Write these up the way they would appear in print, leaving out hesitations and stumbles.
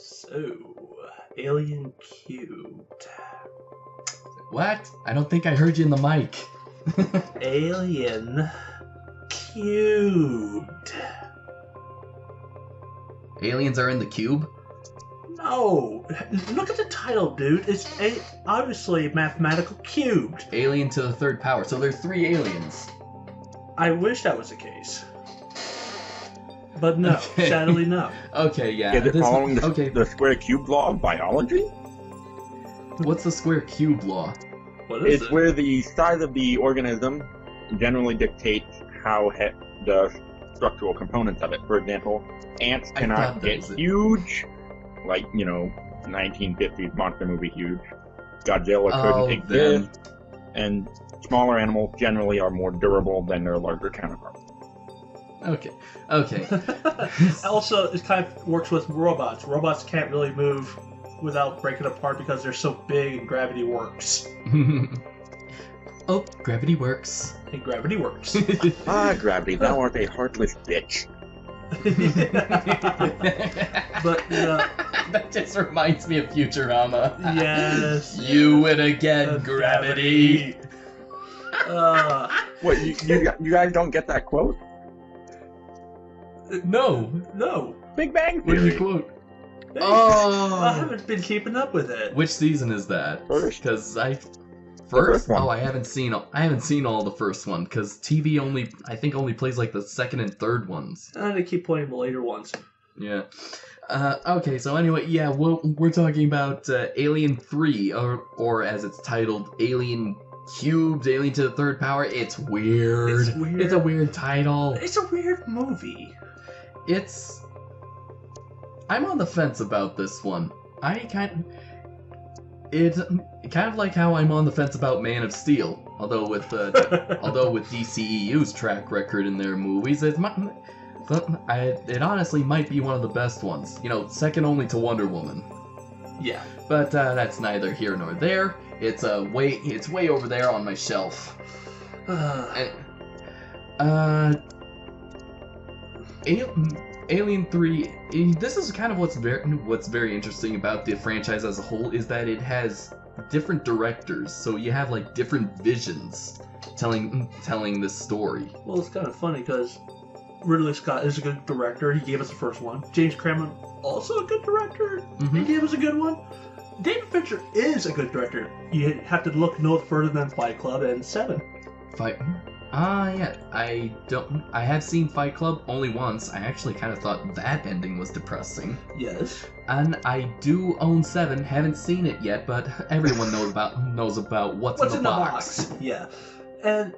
So, Alien Cubed. What? I don't think I heard you in the mic. Alien Cubed. Aliens are in the cube? No, look at the title, dude. It's obviously mathematical cubed. Alien to the third power. So there's 3 aliens. I wish that was the case. But no, Okay. sadly no. Okay, yeah. Is it following the square cube law of biology? What's the square cube law? What is It's it? where the size of the organism generally dictates how the structural components of it. For example, ants I cannot thought that get was it. huge, like, 1950s monster movie huge. Godzilla couldn't then. exist, and smaller animals generally are more durable than their larger counterparts. Okay. Also, it kind of works with robots. Robots can't really move without breaking apart because they're so big and gravity works. Oh, gravity works. And gravity works. Ah, gravity, thou art a heartless bitch. But, That just reminds me of Futurama. yes. You win again, gravity. What, you guys don't get that quote? No. No. Big Bang What did Theory. you quote? I Oh. haven't been keeping up with it. Which season is that? First. Because first one. Oh, I haven't seen all the first one because TV only plays like the second and third ones. And they keep playing the later ones. Yeah. Okay, so anyway, yeah, we're talking about Alien 3, or as it's titled, Alien Cubed, Alien to the Third Power. It's weird. It's weird. It's a weird title. It's a weird movie. I'm on the fence about this one. It's kind of like how I'm on the fence about Man of Steel. Although with DCEU's track record in their movies, it honestly might be one of the best ones. Second only to Wonder Woman. Yeah. But that's neither here nor there. It's way over there on my shelf. Alien 3. This is kind of what's very interesting about the franchise as a whole is that it has different directors, so you have like different visions telling this story. Well, it's kind of funny because Ridley Scott is a good director. He gave us the first one. James Cameron, also a good director. He gave us a good one. David Fincher is a good director. You have to look no further than Fight Club and Seven. Yeah. I have seen Fight Club only once. I actually kind of thought that ending was depressing. Yes. And I do own Seven. Haven't seen it yet, but everyone knows about what's in the box. Yeah. And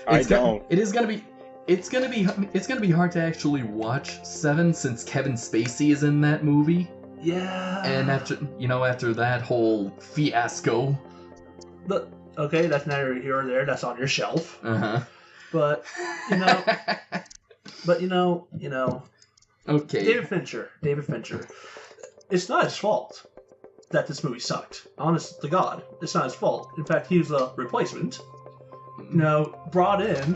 it's gonna be hard to actually watch Seven since Kevin Spacey is in that movie. yeah. And after that whole fiasco. Okay, that's neither here or there. That's on your shelf. Uh-huh. But Okay. David Fincher. It's not his fault that this movie sucked. Honest to God, it's not his fault. In fact, he was a replacement. Brought in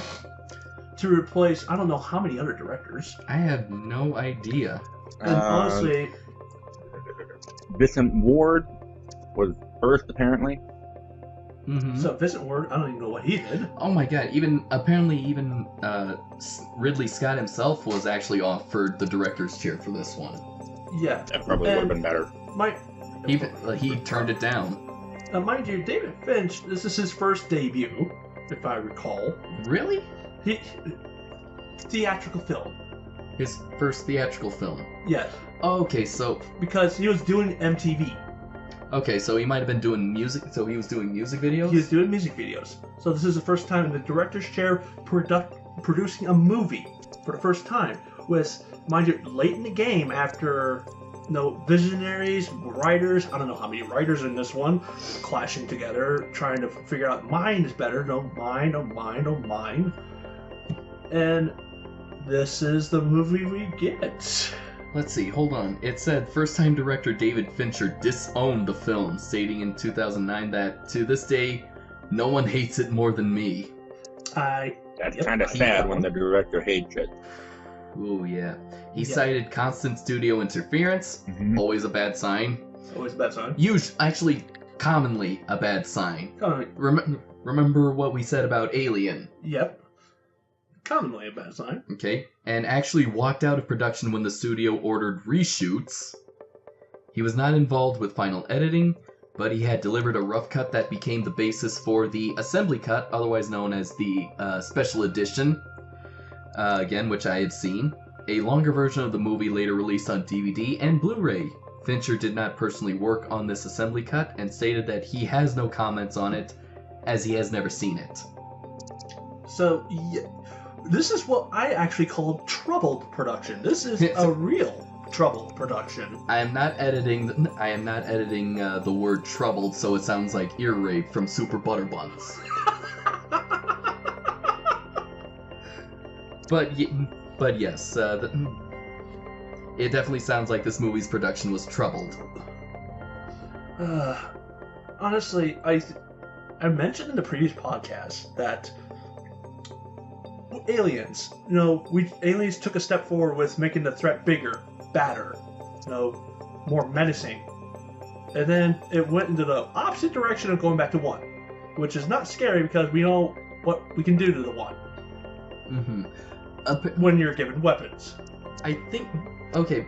to replace I don't know how many other directors. I have no idea. And honestly, Vincent Ward was first, apparently. Mm-hmm. so Vincent Ward, I don't even know what he did. Oh my god, even Ridley Scott himself was actually offered the director's chair for this one. Yeah. That probably would have been better. He turned it down. Now, mind you, David Finch, this is his first debut, if I recall. Really? Theatrical film. His first theatrical film. Yes. Okay, so Because he was doing MTV. he might have been doing music. So he was doing music videos. He was doing music videos. So this is the first time in the director's chair producing a movie for the first time. Was, mind you, late in the game after visionaries, writers, I don't know how many writers in this one, clashing together, trying to figure out mine is better, no mine, oh mine, oh mine. And this is the movie we get. Let's see, hold on. It said first-time director David Fincher disowned the film, stating in 2009 that, to this day, no one hates it more than me. That's kind of sad when the director hates it. Ooh, yeah. He Yeah. cited constant studio interference, always a bad sign. Always a bad sign. Actually, commonly a bad sign. Commonly. Remember what we said about Alien? Yep. Commonly a bad sign. Okay. And actually walked out of production when the studio ordered reshoots. He was not involved with final editing, but he had delivered a rough cut that became the basis for the assembly cut, otherwise known as the special edition, again, which I had seen. A longer version of the movie later released on DVD and Blu-ray. Fincher did not personally work on this assembly cut and stated that he has no comments on it, as he has never seen it. So, this is what I actually call troubled production. This is a real troubled production. I am not editing the word troubled, so it sounds like ear rape from Super Butter Buns. But yes, it definitely sounds like this movie's production was troubled. Honestly, I mentioned in the previous podcast that Aliens, Aliens took a step forward with making the threat bigger, badder, more menacing. And then it went into the opposite direction of going back to 1, which is not scary because we know what we can do to the 1. Mm-hmm. When you're given weapons. I think, okay,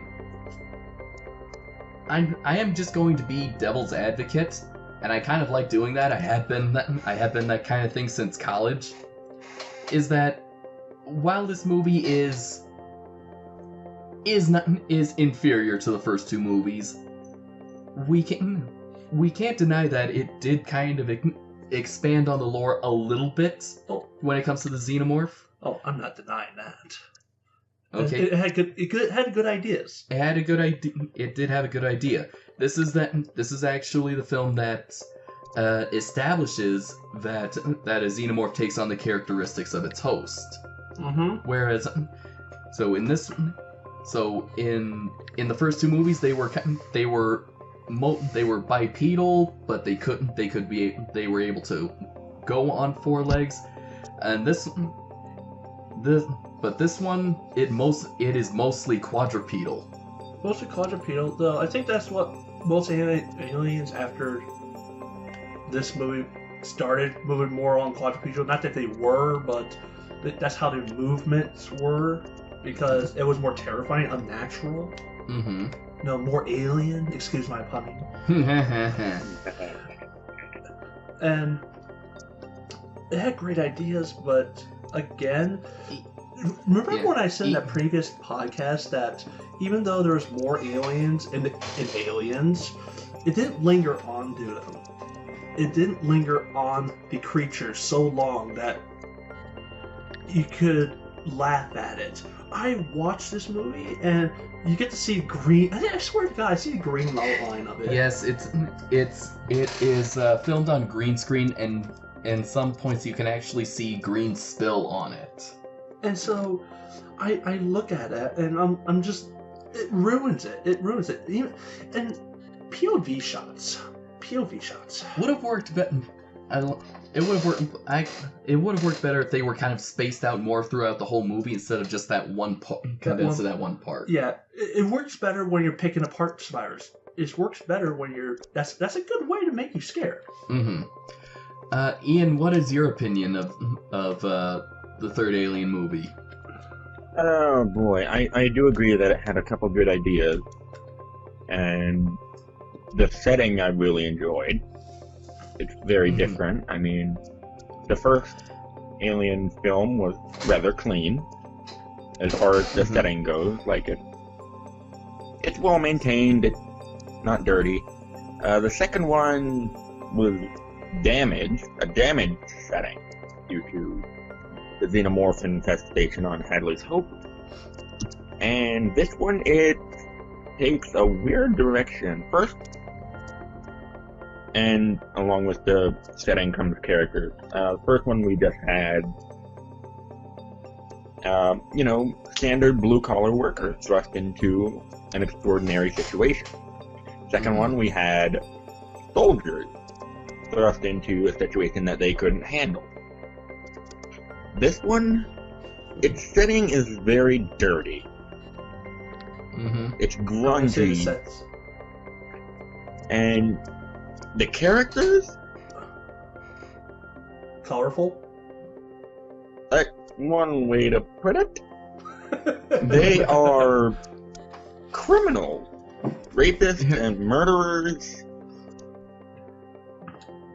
I am just going to be devil's advocate, and I kind of like doing that. I have been that kind of thing since college. Is that while this movie is inferior to the first 2 movies, we can't deny that it did kind of expand on the lore a little bit when it comes to the xenomorph. Oh, I'm not denying that. Okay. It had good ideas. It had a good idea. It did have a good idea. This is actually the film that establishes that a xenomorph takes on the characteristics of its host. Mm-hmm. Whereas, in the first 2 movies, they were bipedal, but they were able to go on 4 legs, and this one, it is mostly quadrupedal. Mostly quadrupedal, though. I think that's what most aliens after this movie started moving more on quadrupedal. Not that they were, but that's how their movements were, because it was more terrifying, unnatural. Mm-hmm. More alien. Excuse my punning. And it had great ideas, but again, remember when I said in that previous podcast that even though there was more aliens in Aliens, it didn't linger onto them. It didn't linger on the creatures so long that you could laugh at it. I watched this movie and you get to see green. I swear to God, I see the green outline of it. Yes, it is filmed on green screen, and in some points you can actually see green spill on it. And so I look at it and I'm just, it ruins it. It ruins it. And POV shots would have worked better. It would have worked better if they were kind of spaced out more throughout the whole movie instead of just that one part. Condensed to that one part. Yeah, it works better when you're picking apart spiders. It works better when you're. That's a good way to make you scared. Mm-hmm. Ian, what is your opinion of the third Alien movie? Oh boy, I do agree that it had a couple good ideas, and the setting I really enjoyed. It's very different. I mean, the first Alien film was rather clean as far as the setting goes. Like it's well maintained. It's not dirty. The second one was a damaged setting due to the xenomorph infestation on Hadley's Hope. And this one, it takes a weird direction. First, and along with the setting comes characters. First one we just had, standard blue-collar workers thrust into an extraordinary situation. Second one we had soldiers thrust into a situation that they couldn't handle. This one, its setting is very dirty. It's I say the grungy, sets. and the characters, Colorful. that's one way to put it. They are criminals, rapists, and murderers.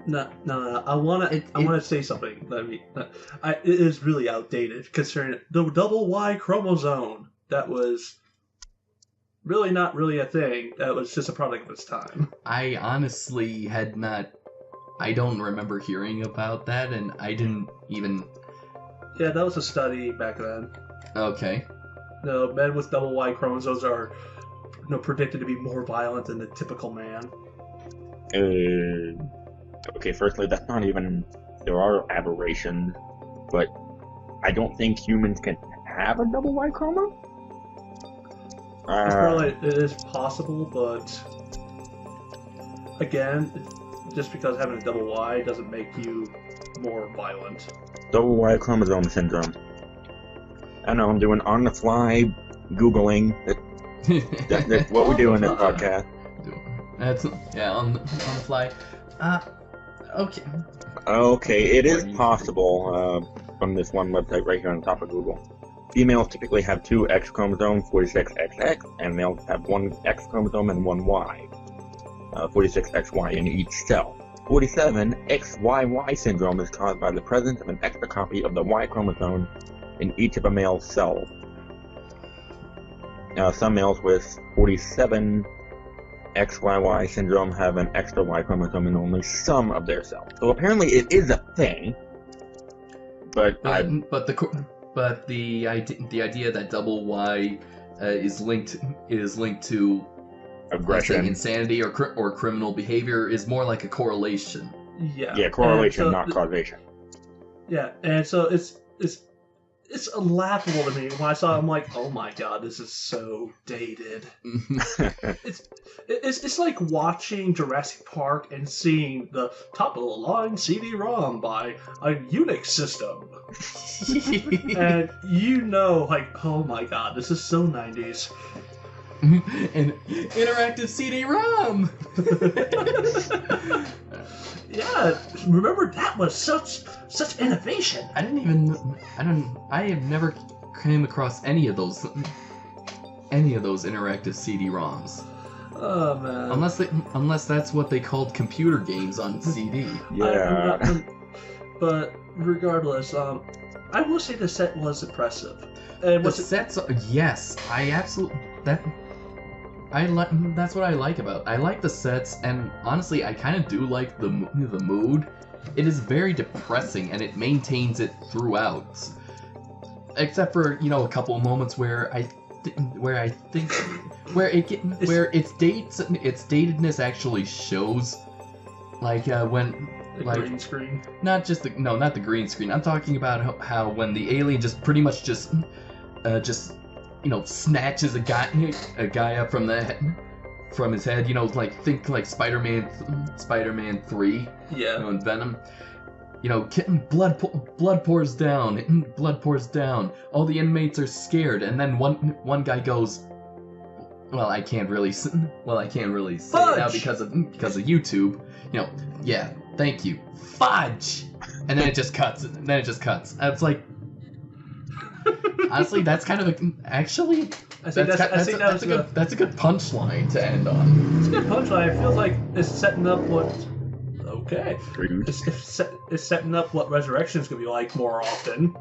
No. I wanna say something. It is really outdated considering the double Y chromosome. That was really not really a thing. That was just a product of its time. I honestly had not. I don't remember hearing about that, and I didn't even. Yeah, that was a study back then. Okay. No, men with double Y chromosomes are predicted to be more violent than the typical man. Okay, firstly, that's not even. There are aberrations, but I don't think humans can have a double Y chromosome. It is possible, but again, just because having a double Y doesn't make you more violent. Double Y chromosome syndrome. I know, I'm doing on-the-fly Googling. That's what we do in this podcast. That's on the fly. Okay. Okay, it is possible from this one website right here on top of Google. Females typically have 2 X chromosomes, 46XX, and males have 1 X chromosome and 1 Y, 46XY in each cell. 47XYY syndrome is caused by the presence of an extra copy of the Y chromosome in each of a male's cells. Some males with 47XYY syndrome have an extra Y chromosome in only some of their cells. So apparently it is a thing, but the idea that double Y is linked to aggression, insanity, or criminal behavior is more like a correlation. Yeah, correlation, not causation. Yeah, and so it's laughable to me when I saw it. I'm like, oh my god, this is so dated. It's like watching Jurassic Park and seeing the top of the line CD-ROM by a Unix system, and like, oh my god, this is so 90s. An interactive CD-ROM. Yeah, remember that was such innovation. I have never came across any of those interactive CD-ROMs. Oh man. Unless that's what they called computer games on CD. Yeah. But regardless, I will say the set was impressive. Sets, yes, that's what I like about it. I like the sets, and honestly, I kind of do like the mood. It is very depressing, and it maintains it throughout. Except for a couple of moments where its datedness actually shows, like when. Like, green screen. Not the green screen. I'm talking about how when the alien just pretty much just snatches a guy up from his head. Think like Spider-Man 3. Yeah. And Venom. Blood pours down. Blood pours down. All the inmates are scared, and then one guy goes, well, I can't really say it now because of YouTube. Yeah, thank you. Fudge! And then it just cuts. And it's like, honestly, that's kind of that's a good punchline to end on. It's a good punchline. It feels like it's setting up what. Okay. It's setting up what Resurrection's gonna be like more often.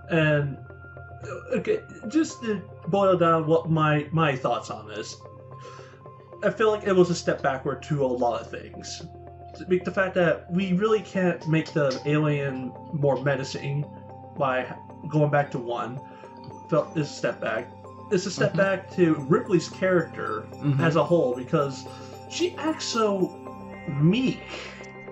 And okay, just to boil down what my thoughts on this. I feel like it was a step backward to a lot of things. The fact that we really can't make the alien more menacing by going back to 1 is a step back. It's a step back to Ripley's character as a whole, because she acts so meek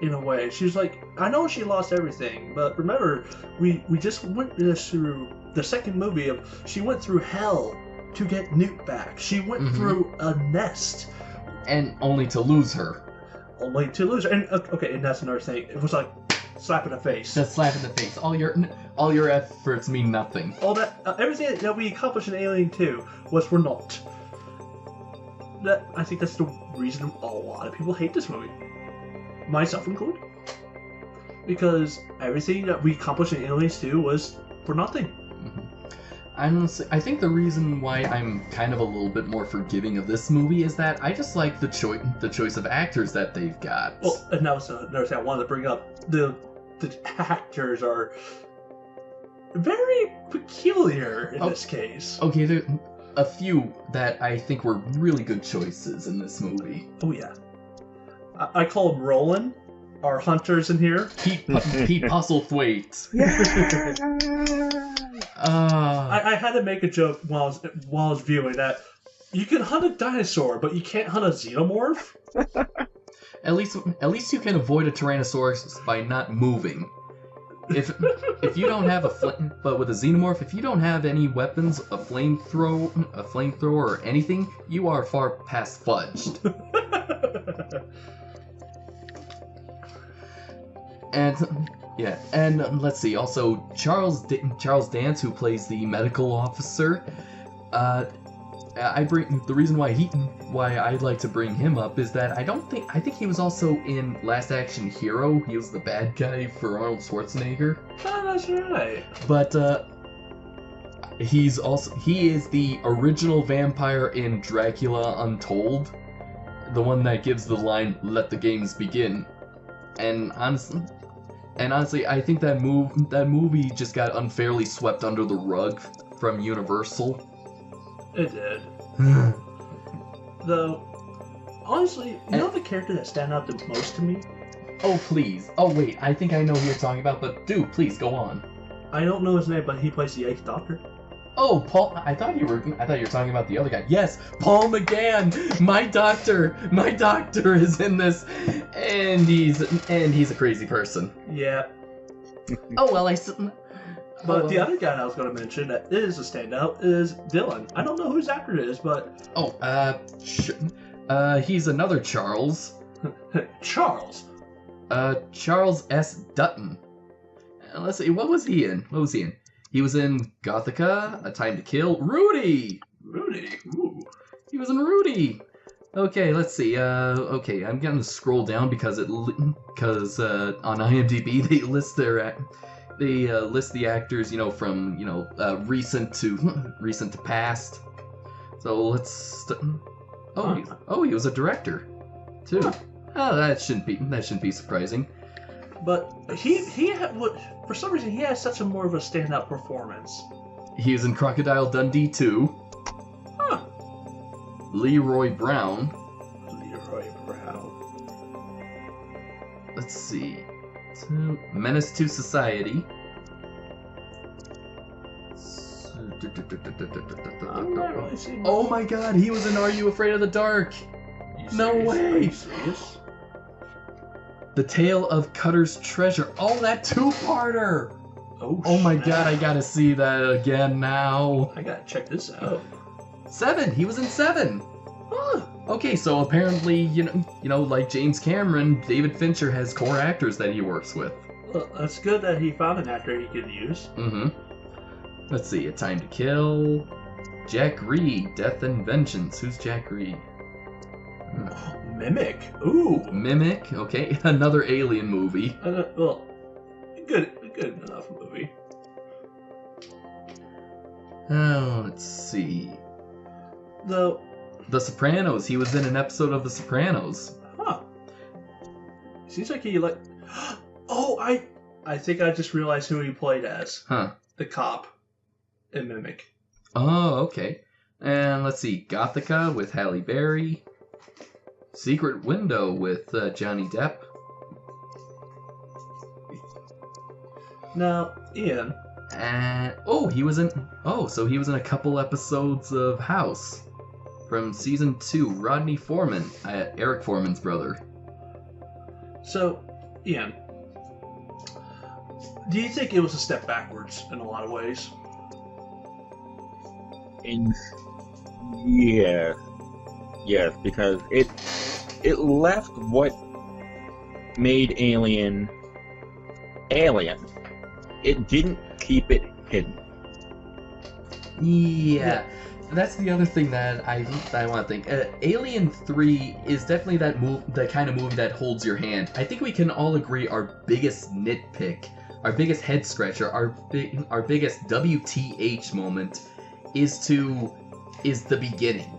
in a way. She's like, I know she lost everything, but remember, we just went through the second movie she went through hell to get Newt back. She went through a nest. And only to lose her. And okay, and that's another thing. It was like, slap in the face. Just slap in the face. All your efforts mean nothing. All that, everything that we accomplished in Alien 2 was for naught. I think that's the reason a lot of people hate this movie, myself included, because everything that we accomplished in Alien 2 was for nothing. Honestly, I think the reason why I'm kind of a little bit more forgiving of this movie is that I just like the choice of actors that they've got. Well, and that was another thing I wanted to bring up. The actors are very peculiar in this case. Okay, there are a few that I think were really good choices in this movie. Oh yeah, I call them Roland, our hunters in here. Pete Postlethwaite. I had to make a joke while I was viewing that you can hunt a dinosaur, but you can't hunt a xenomorph. At least you can avoid a Tyrannosaurus by not moving. If you don't have but with a xenomorph, if you don't have any weapons, a flamethrower or anything, you are far past fudged. And let's see. Also, Charles Dance, who plays the medical officer. The reason why I'd like to bring him up is that I think he was also in Last Action Hero. He was the bad guy for Arnold Schwarzenegger. Oh, that's right. But he is the original vampire in Dracula Untold, the one that gives the line "Let the games begin." And honestly, I think that movie just got unfairly swept under the rug from Universal. It did. Though, honestly, you know the character that stand out the most to me? Oh, please. Oh, wait, I think I know who you're talking about, but do, please, go on. I don't know his name, but he plays the 8th Doctor. Oh, Paul, I thought you were talking about the other guy. Yes, Paul McGann, my doctor is in this, and he's a crazy person. Yeah. Oh, well, But the other guy I was going to mention that is a standout is Dylan. I don't know who his actor is, but... he's another Charles. Charles? Charles S. Dutton. Let's see, what was he in? He was in Gothica, A Time to Kill, Rudy! Ooh. He was in Rudy! Okay, let's see, I'm gonna scroll down because on IMDb they list the actors, from, recent to past. So let's... he was a director, too. Huh. Oh, that shouldn't be surprising. But he had, for some reason, he has such a more of a standout performance. He was in Crocodile Dundee 2. Huh. Leroy Brown. Let's see. Menace to Society. Oh my god, he was in Are You Afraid of the Dark? No way! Are you serious? The Tale of Cutter's Treasure. Oh, that two-parter! Oh my god, I gotta see that again now. I gotta check this out. 7! He was in 7! Huh. Okay, so apparently, like James Cameron, David Fincher has core actors that he works with. Well, that's good that he found an actor he could use. Mm-hmm. Let's see, A Time to Kill. Jack Reed, Death and Vengeance. Who's Jack Reed? Mimic. Ooh. Mimic, okay. Another Alien movie. Good enough movie. Let's see. The Sopranos. He was in an episode of The Sopranos. Huh. Seems like he Oh, I think I just realized who he played as. Huh. The cop in Mimic. Oh, okay. And let's see. Gothica with Halle Berry. Secret Window with Johnny Depp. Now, Ian. He was in a couple episodes of House from season 2. Rodney Foreman, Eric Foreman's brother. So, Ian, do you think it was a step backwards in a lot of ways? Yes, because it left what made Alien Alien. It didn't keep it hidden. Yeah. That's the other thing that I want to think. Alien 3 is definitely that kind of movie that holds your hand. I think we can all agree our biggest nitpick, our biggest head scratcher, our biggest WTH moment is the beginning.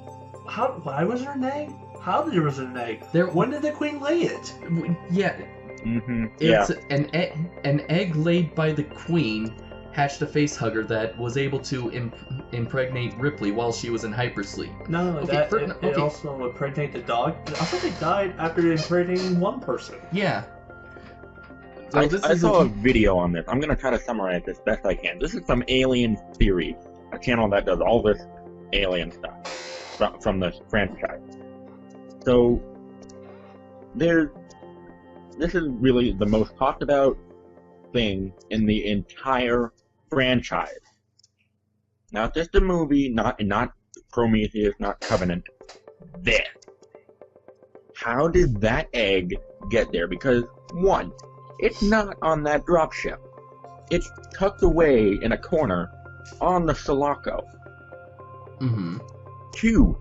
Why was there an egg? How did there was an egg? When did the queen lay it? Yeah. Mm-hmm. It's an egg laid by the queen hatched a facehugger that was able to impregnate Ripley while she was in hypersleep. No, it also impregnated the dog. I thought they died after impregnating one person. Yeah. So I saw a video on this. I'm going to try to summarize this best I can. This is from Alien Theory, a channel that does all this alien stuff from the franchise. So, this is really the most talked about thing in the entire franchise. Not just a movie, not Prometheus, not Covenant. This. How did that egg get there? Because, one, it's not on that dropship. It's tucked away in a corner on the Sulaco. Mm-hmm. Two,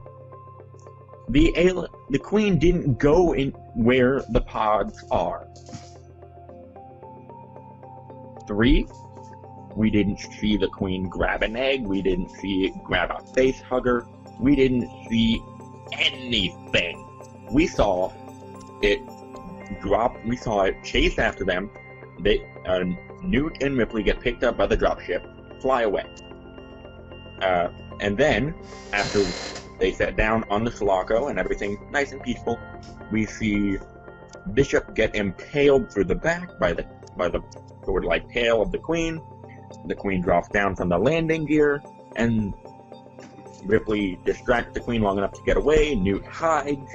the queen didn't go in where the pods are. 3, we didn't see the queen grab an egg. We didn't see it grab a face hugger. We didn't see anything. We saw it drop. We saw it chase after them. Newt and Ripley get picked up by the dropship, fly away. And then, after they sat down on the Sulaco and everything's nice and peaceful, we see Bishop get impaled through the back by the sword-like tail of the queen. The queen drops down from the landing gear, and Ripley distracts the queen long enough to get away. Newt hides.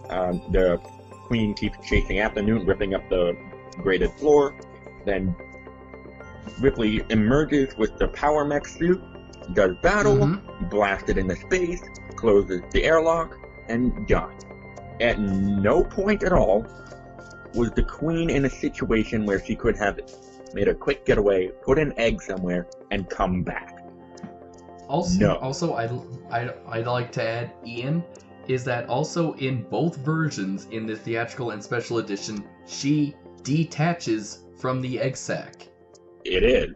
The queen keeps chasing after Newt, ripping up the grated floor. Then Ripley emerges with the power mech suit, does battle, blasted into space, closes the airlock, and done. At no point at all was the queen in a situation where she could have made a quick getaway, put an egg somewhere, and come back. Also, I'd like to add, Ian, is that also in both versions, in the theatrical and special edition, she detaches from the egg sac. It is.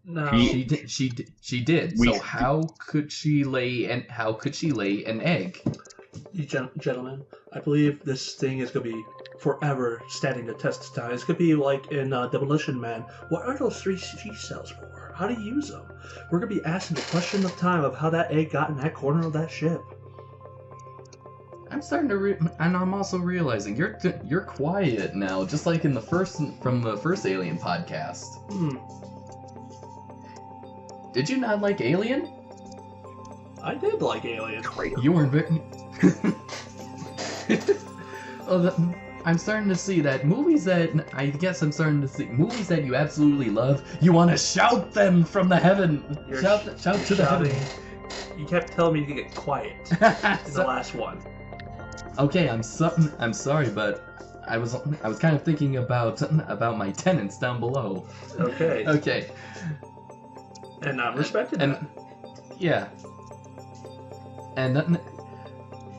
No, she did. So how could she lay an egg? You gentlemen, I believe this thing is going to be forever standing the test of time. It's going to be like in Demolition Man. What are those 3 G cells for? How do you use them? We're going to be asking the question of time of how that egg got in that corner of that ship. I'm starting to and I'm also realizing you're quiet now, just like from the first Alien podcast. Did you not like Alien? I did like Alien. You weren't very... I'm starting to see that movies that movies that you absolutely love, you want to shout them from the heaven. Shout to the heaven. You kept telling me to get quiet in the last one. Okay, I'm sorry, but I was kind of thinking about my tenants down below. Okay. Okay. And I'm respecting that. Yeah. And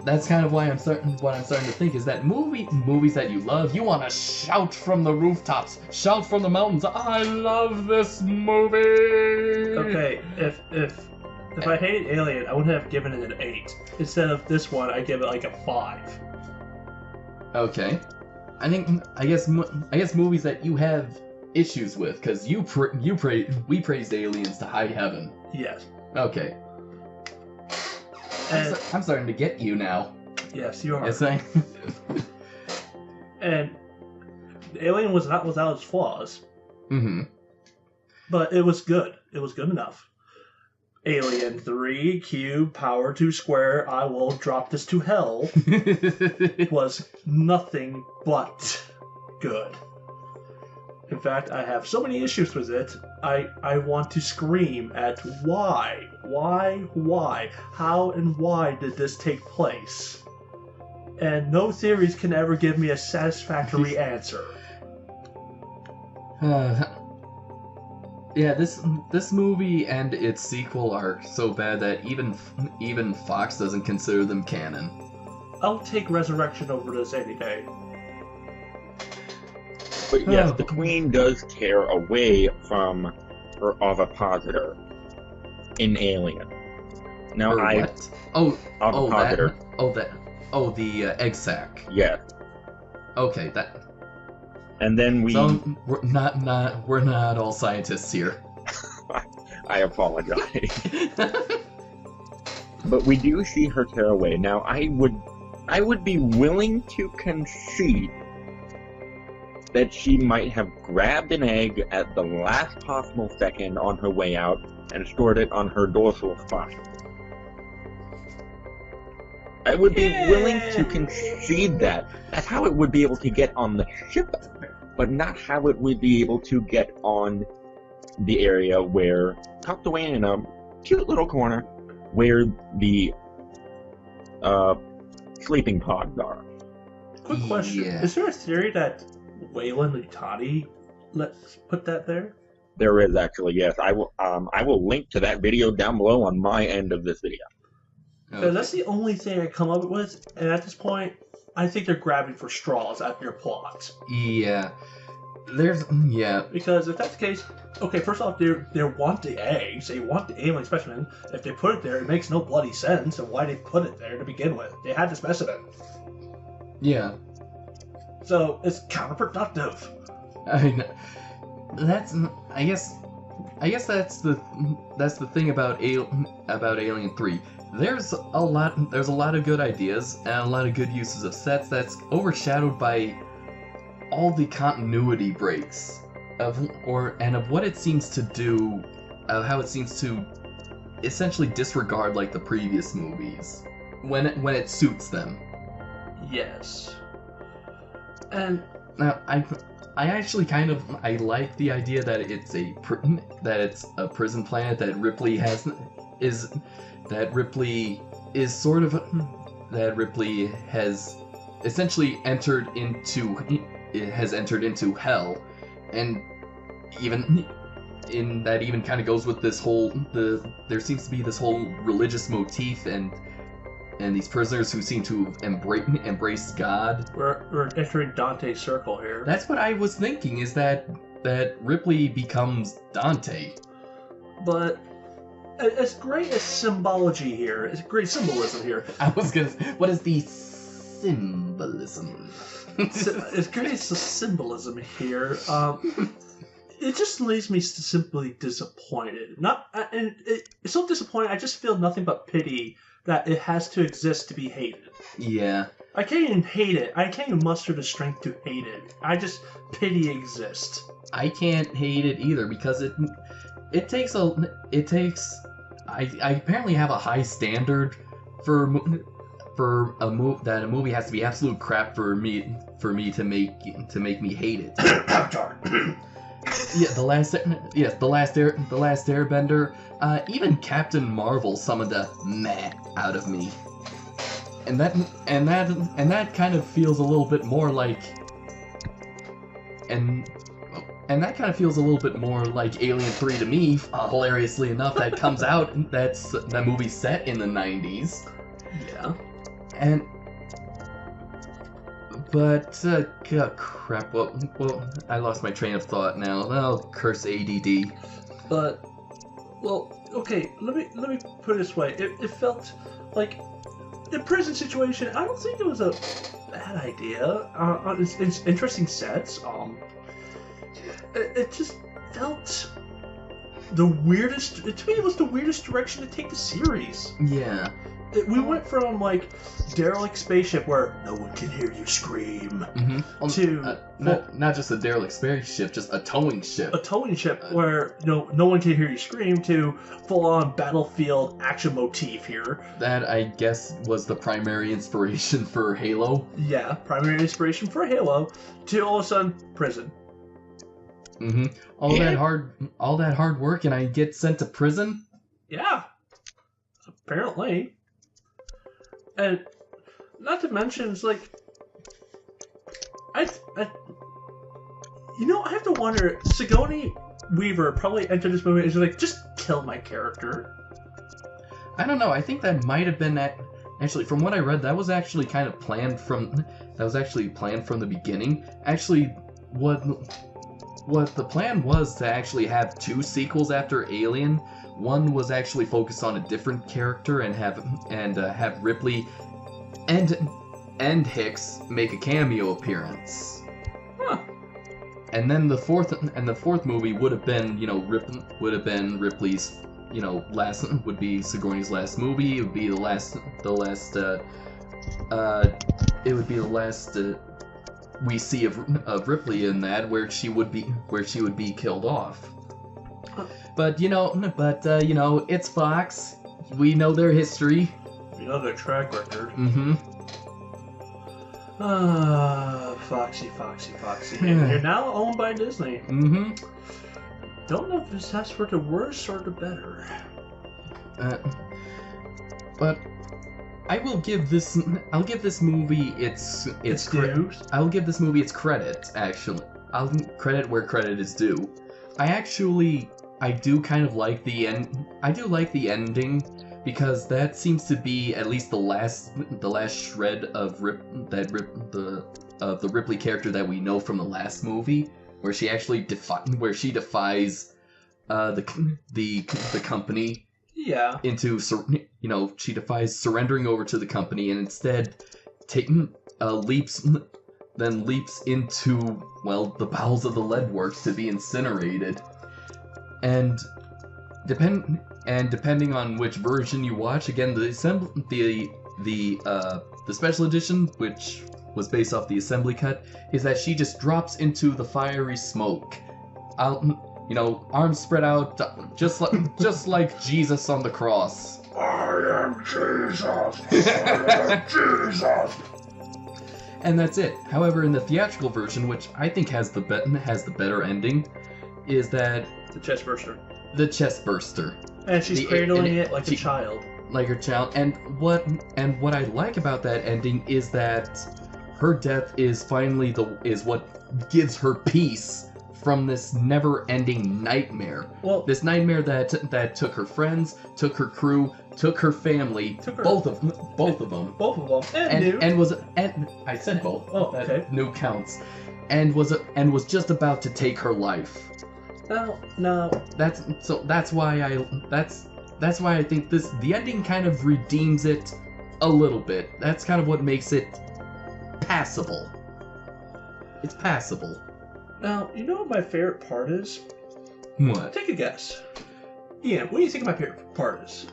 that's kind of what I'm starting to think is that movies that you love, you want to shout from the rooftops, shout from the mountains. I love this movie. Okay, if I hated Alien, I would have given it an 8. Instead of this one, I give it like a 5. Okay. I guess movies that you have issues with, because we praised Aliens to high heaven. Yes. Okay. I'm starting to get you now. Yes, you are. Yes, I. And Alien was not without its flaws. Mm-hmm. But it was good. It was good enough. Alien 3 cube power 2 square. I will drop this to hell. Was nothing but good. In fact, I have so many issues with it, I want to scream at why, how and why did this take place? And no theories can ever give me a satisfactory answer. Yeah, this movie and its sequel are so bad that even Fox doesn't consider them canon. I'll take Resurrection over this any day. But yes, the Queen does tear away from her ovipositor in Alien. Now What? Oh, ovipositor. The egg sac. Yes. Okay, that. And then we. So we're not all scientists here. I apologize. But we do see her tear away. Now I would be willing to concede that she might have grabbed an egg at the last possible second on her way out and stored it on her dorsal spine. I would be willing to concede that. That's how it would be able to get on the ship, but not how it would be able to get on the area where, tucked away in a cute little corner, where the sleeping pods are. Quick question. Yeah. Is there a theory that Wayland Utani let's put that there? There is actually, yes. I will link to that video down below on my end of this video. Okay. That's the only thing I come up with, and at this point, I think they're grabbing for straws at your plot. Yeah. Because if that's the case, okay, first off, they want the eggs, they want the alien specimen. If they put it there, it makes no bloody sense, and why they put it there to begin with? They had the specimen. Yeah. So it's counterproductive. I mean, I guess that's the thing about Alien 3. There's a lot of good ideas and a lot of good uses of sets that's overshadowed by all the continuity breaks of what it seems to do, how it seems to essentially disregard like the previous movies when it suits them. Yes. And now I actually I like the idea that it's a prison planet that Ripley has essentially entered into hell, and even kind of goes with this whole there seems to be this whole religious motif and these prisoners who seem to embrace God. We're entering Dante's circle here. That's what I was thinking, is that Ripley becomes Dante. But as great as symbology here, it's great symbolism here. I was gonna say, what is the symbolism? As great as the symbolism here, it just leaves me simply disappointed. It's so disappointing. I just feel nothing but pity that it has to exist to be hated. Yeah. I can't even hate it. I can't even muster the strength to hate it. I just pity exists. I can't hate it either because I apparently have a high standard for a movie has to be absolute crap for me to make me hate it. Yeah, the last Airbender. Even Captain Marvel summoned a meh out of me, and that kind of feels a little bit more like, and that kind of feels a little bit more like Alien 3 to me. Hilariously enough, that comes out that movie set in the 90s. Yeah. But crap. Well, I lost my train of thought now. Oh, curse ADD. But, well, okay. Let me put it this way. It felt like the prison situation. I don't think it was a bad idea. It's interesting sets. It just felt the weirdest. To me, it was the weirdest direction to take the series. Yeah. We went from like derelict spaceship where no one can hear you scream to not just a derelict spaceship, just a towing ship. A towing ship where no one can hear you scream to full-on battlefield action motif here. That I guess was the primary inspiration for Halo. Yeah, primary inspiration for Halo. To all of a sudden prison. Mm-hmm. All that hard work, and I get sent to prison. Yeah, apparently. And not to mention, it's like, You know, I have to wonder, Sigourney Weaver probably entered this movie and was like, just kill my character. I don't know. I think that might have been actually, from what I read, that was actually kind of planned from the beginning. Actually, what the plan was to actually have 2 sequels after Alien. One was actually focused on a different character and have Ripley and Hicks make a cameo appearance. Huh. And then the fourth movie would have been, Ripley's, would be Sigourney's last movie. It would be the last we see of Ripley in that, where she would be killed off. But it's Fox. We know their history. We know their track record. Mm-hmm. Foxy. And you're now owned by Disney. Mm-hmm. Don't know if that's for the worse or the better. But I'll give this movie its dues. I'll give this movie its credit, actually. I'll credit where credit is due. I do kind of like the end. I do like the ending, because that seems to be at least the last shred of the Ripley character that we know from the last movie, where she actually defies the company. Yeah. She defies surrendering over to the company and instead leaps into, the bowels of the lead works to be incinerated. And depending on which version you watch, again, the special edition, which was based off the assembly cut, is that she just drops into the fiery smoke, arms spread out, just like Jesus on the cross. I am Jesus. I am Jesus. And that's it. However, in the theatrical version, which I think has the better ending, is that the chest burster. The chest burster. And she's cradling it like a child. Like her child. And what I like about that ending is that her death is finally is what gives her peace from this never-ending nightmare. Well, this nightmare that took her friends, took her crew, took her family, both of them, and I said both. Oh, okay. No counts, and was just about to take her life. No. That's why I think the ending kind of redeems it a little bit. That's kind of what makes it passable. It's passable. Now, you know what my favorite part is? What? Take a guess. Ian, what do you think my favorite part is?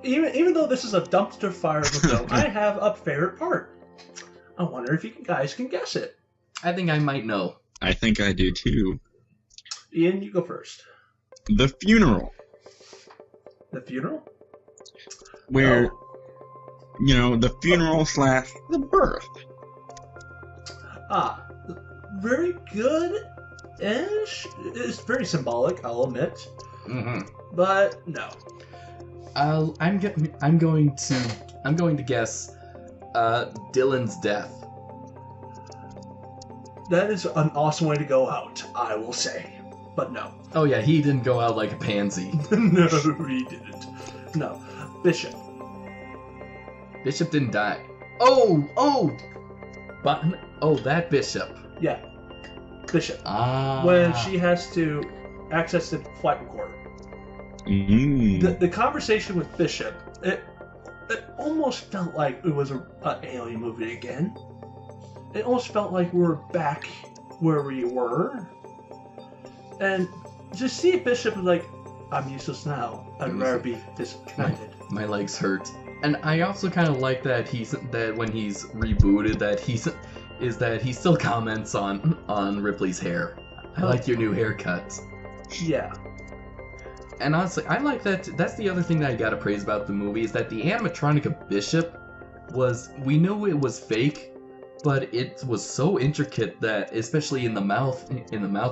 Even though this is a dumpster fire of a film, I have a favorite part. I wonder if you guys can guess it. I think I might know. I think I do too. Ian, you go first. The funeral. The funeral? Where, the funeral / the birth. Very good-ish. It's very symbolic, I'll admit. Mm-hmm. But no. I'm going to guess Dylan's death. That is an awesome way to go out, I will say. But no. Oh yeah, he didn't go out like a pansy. No, he didn't. No. Bishop. Bishop didn't die. That Bishop. Yeah. Bishop. Ah. When she has to access the flight recorder. Mm. The conversation with Bishop, it almost felt like it was an alien movie again. It almost felt like we were back where we were. And just see Bishop like, I'm useless now. I'd rather be disconnected. My legs hurt. And I also kind of like that when he's rebooted that he still comments on Ripley's hair. I like your new haircut. Yeah. And honestly, I like that. That's the other thing that I gotta praise about the movie is that the animatronic of Bishop we know it was fake, but it was so intricate that, especially in the mouth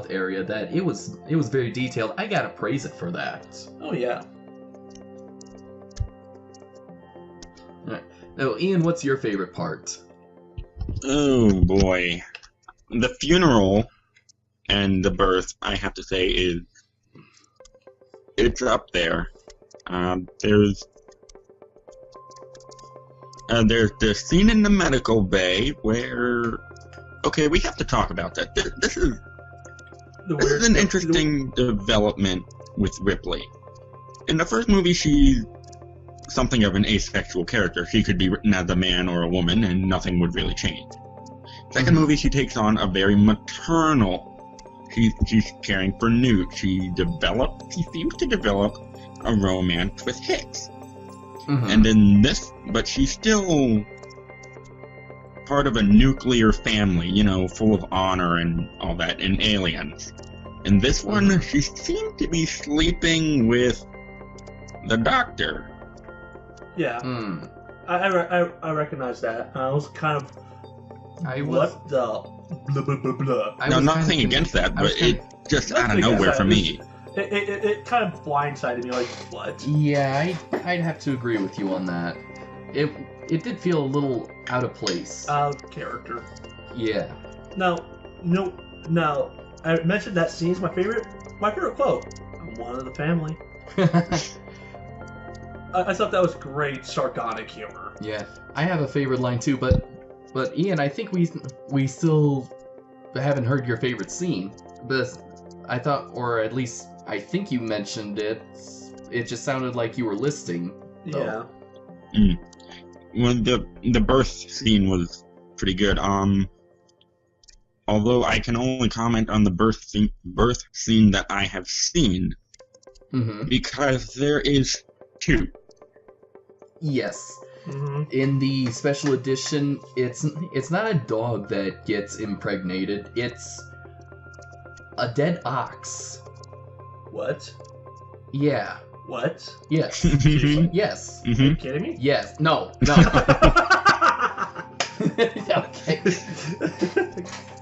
area, that it was very detailed. I gotta praise it for that. Oh yeah. Right. Oh, Ian, what's your favorite part? Oh boy, the funeral and the birth, I have to say, it's up there. There's the scene in the medical bay where, okay, we have to talk about that. This is an interesting development with Ripley. In the first movie, she's something of an asexual character. She could be written as a man or a woman, and nothing would really change. Second movie, she takes on a very maternal. She's caring for Newt. She seems to develop a romance with Hicks. And in this, but she's still part of a nuclear family, full of honor and all that, and aliens. In this one, she seemed to be sleeping with the doctor. Yeah. I recognize that. I was kind of... What the... Blah, blah, blah, blah. No, nothing against that, but it just out of nowhere for me. It kind of blindsided me, like, what? Yeah, I'd have to agree with you on that. It did feel a little out of place. Out of character. Yeah. Now, I mentioned that scene's my favorite quote. I'm one of the family. I thought that was great sardonic humor. Yeah, I have a favorite line too, but Ian, I think we still haven't heard your favorite scene. But I thought, or at least I think you mentioned it. It just sounded like you were listing. Yeah. Well, the birth scene was pretty good. Although I can only comment on the birth scene that I have seen, because there is two. Yes. In the special edition, it's not a dog that gets impregnated. It's a dead ox. What? Yeah. What? Yes. Yes. Are you kidding me? Yes. No. Okay.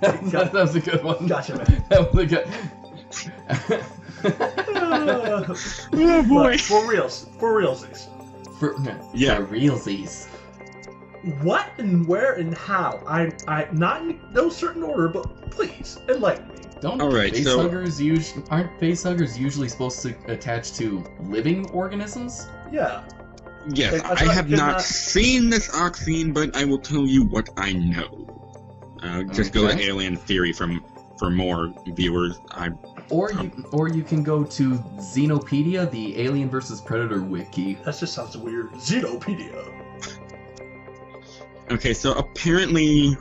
That was a good one. Gotcha, man. That was a good. Oh boy. But for realsies. For realsies. What and where and how? I not in no certain order, but please enlighten me. Aren't facehuggers usually supposed to attach to living organisms? Yeah. Yes, I have not seen this ox scene, but I will tell you what I know. Just go to Alien Theory for more viewers. Or you can go to Xenopedia, the Alien vs. Predator wiki. That just sounds weird. Xenopedia. Okay, so apparently,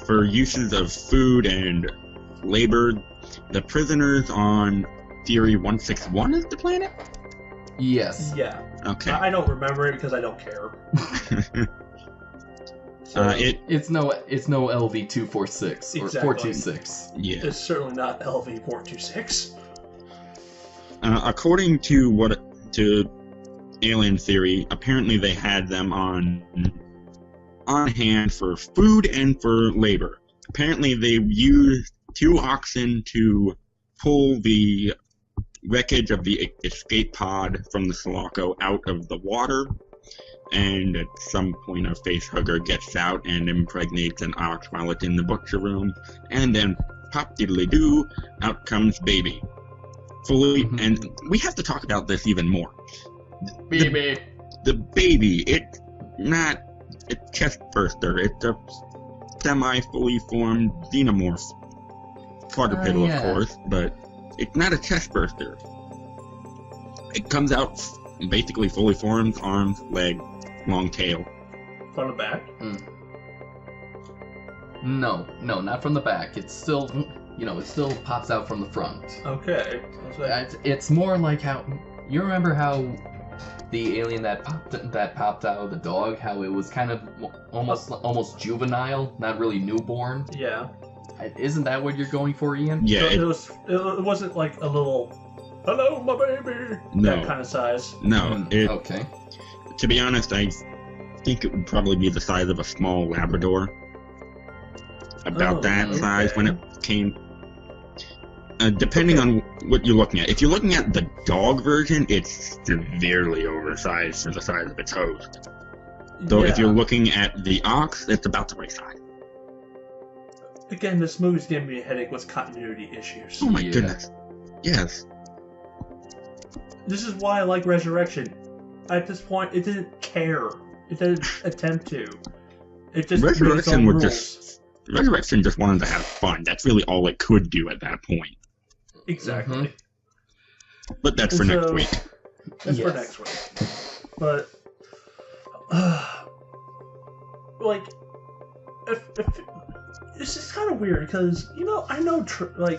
for uses of food and labor, the prisoners on Theory 161 is the planet? Yes. Yeah. Okay. I don't remember it because I don't care. It's no LV-246 or 426. Yeah. It's certainly not LV-426. According to Alien Theory, apparently they had them on hand for food and for labor. Apparently they used 2 oxen to pull the wreckage of the escape pod from the Sulaco out of the water, and at some point a facehugger gets out and impregnates an ox while it's in the butcher room, and then pop diddly doo, out comes baby. Fully, and we have to talk about this even more. Baby. The baby, it's not a chest burster, it's a semi-fully formed xenomorph. Quadrupedal, of course, but it's not a chest burster. It comes out basically fully formed, arms, leg, long tail. Front and back? No, not from the back. It's still, it still pops out from the front. Okay. It's more like how you remember how the alien that popped out of the dog, how it was kind of almost juvenile, not really newborn. Yeah. Isn't that what you're going for, Ian? Yeah. It wasn't like a little, hello, my baby. No. That kind of size. No. Okay. To be honest, I think it would probably be the size of a small Labrador. About that size when it came. Depending on what you're looking at. If you're looking at the dog version, it's severely oversized for the size of its host. So if you're looking at the arcs, it's about the right side. Again, this movie's giving me a headache with continuity issues. Oh my goodness. Yes. This is why I like Resurrection. At this point, it didn't care. It didn't attempt to. It just Resurrection made its own rules. Resurrection just wanted to have fun. That's really all it could do at that point. Exactly. Mm-hmm. But that's for next week. That's for next week. But, like, if it's just kind of weird because, I know,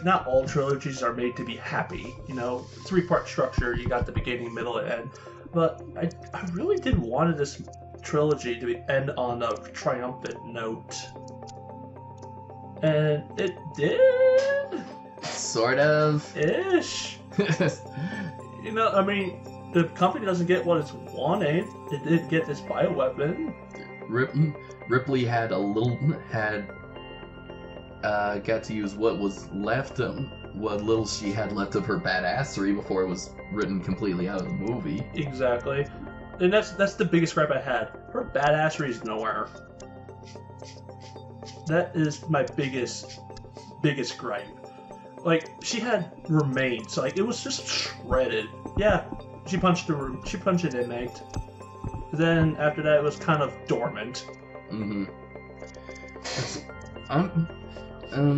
not all trilogies are made to be happy. 3-part structure, you got the beginning, middle, and end. But I really did want this trilogy to end on a triumphant note. And it did. Sort of. Ish. The company doesn't get what it's wanting. It did get this bioweapon. Ripley got to use what was left what little she had left of her badassery before it was written completely out of the movie. Exactly. And that's the biggest gripe I had. Her badassery is nowhere. That is my biggest gripe. Like, she had remains. Like, it was just shredded. Yeah, she punched an inmate. Then after that, it was kind of dormant. Mm-hmm.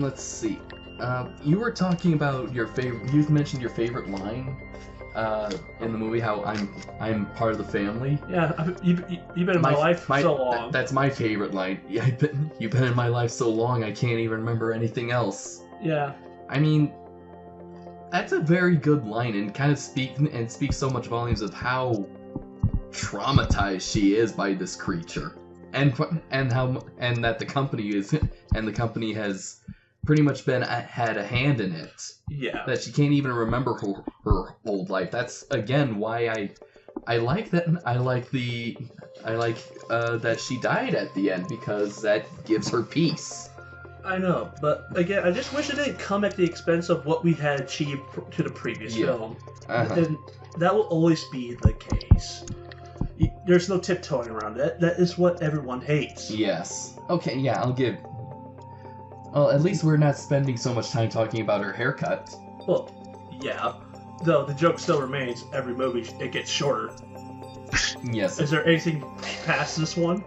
Let's see. You were talking about your favorite. You mentioned your favorite line in the movie. How I'm part of the family. Yeah, you've been in my life so long. That's my favorite line. Yeah, you've been in my life so long. I can't even remember anything else. Yeah. I mean, that's a very good line, and kind of speaks so much volumes of how traumatized she is by this creature, and that the company has pretty much had a hand in it. Yeah. That she can't even remember her old life. That's again why I like that. I like that she died at the end, because that gives her peace. I know, but again, I just wish it didn't come at the expense of what we had achieved to the previous film. Uh-huh. And that will always be the case. There's no tiptoeing around it. That is what everyone hates. Yes. Okay, yeah, I'll give... Well, at least we're not spending so much time talking about her haircut. Well, yeah. Though the joke still remains, every movie, it gets shorter. Yes. Is there anything past this one?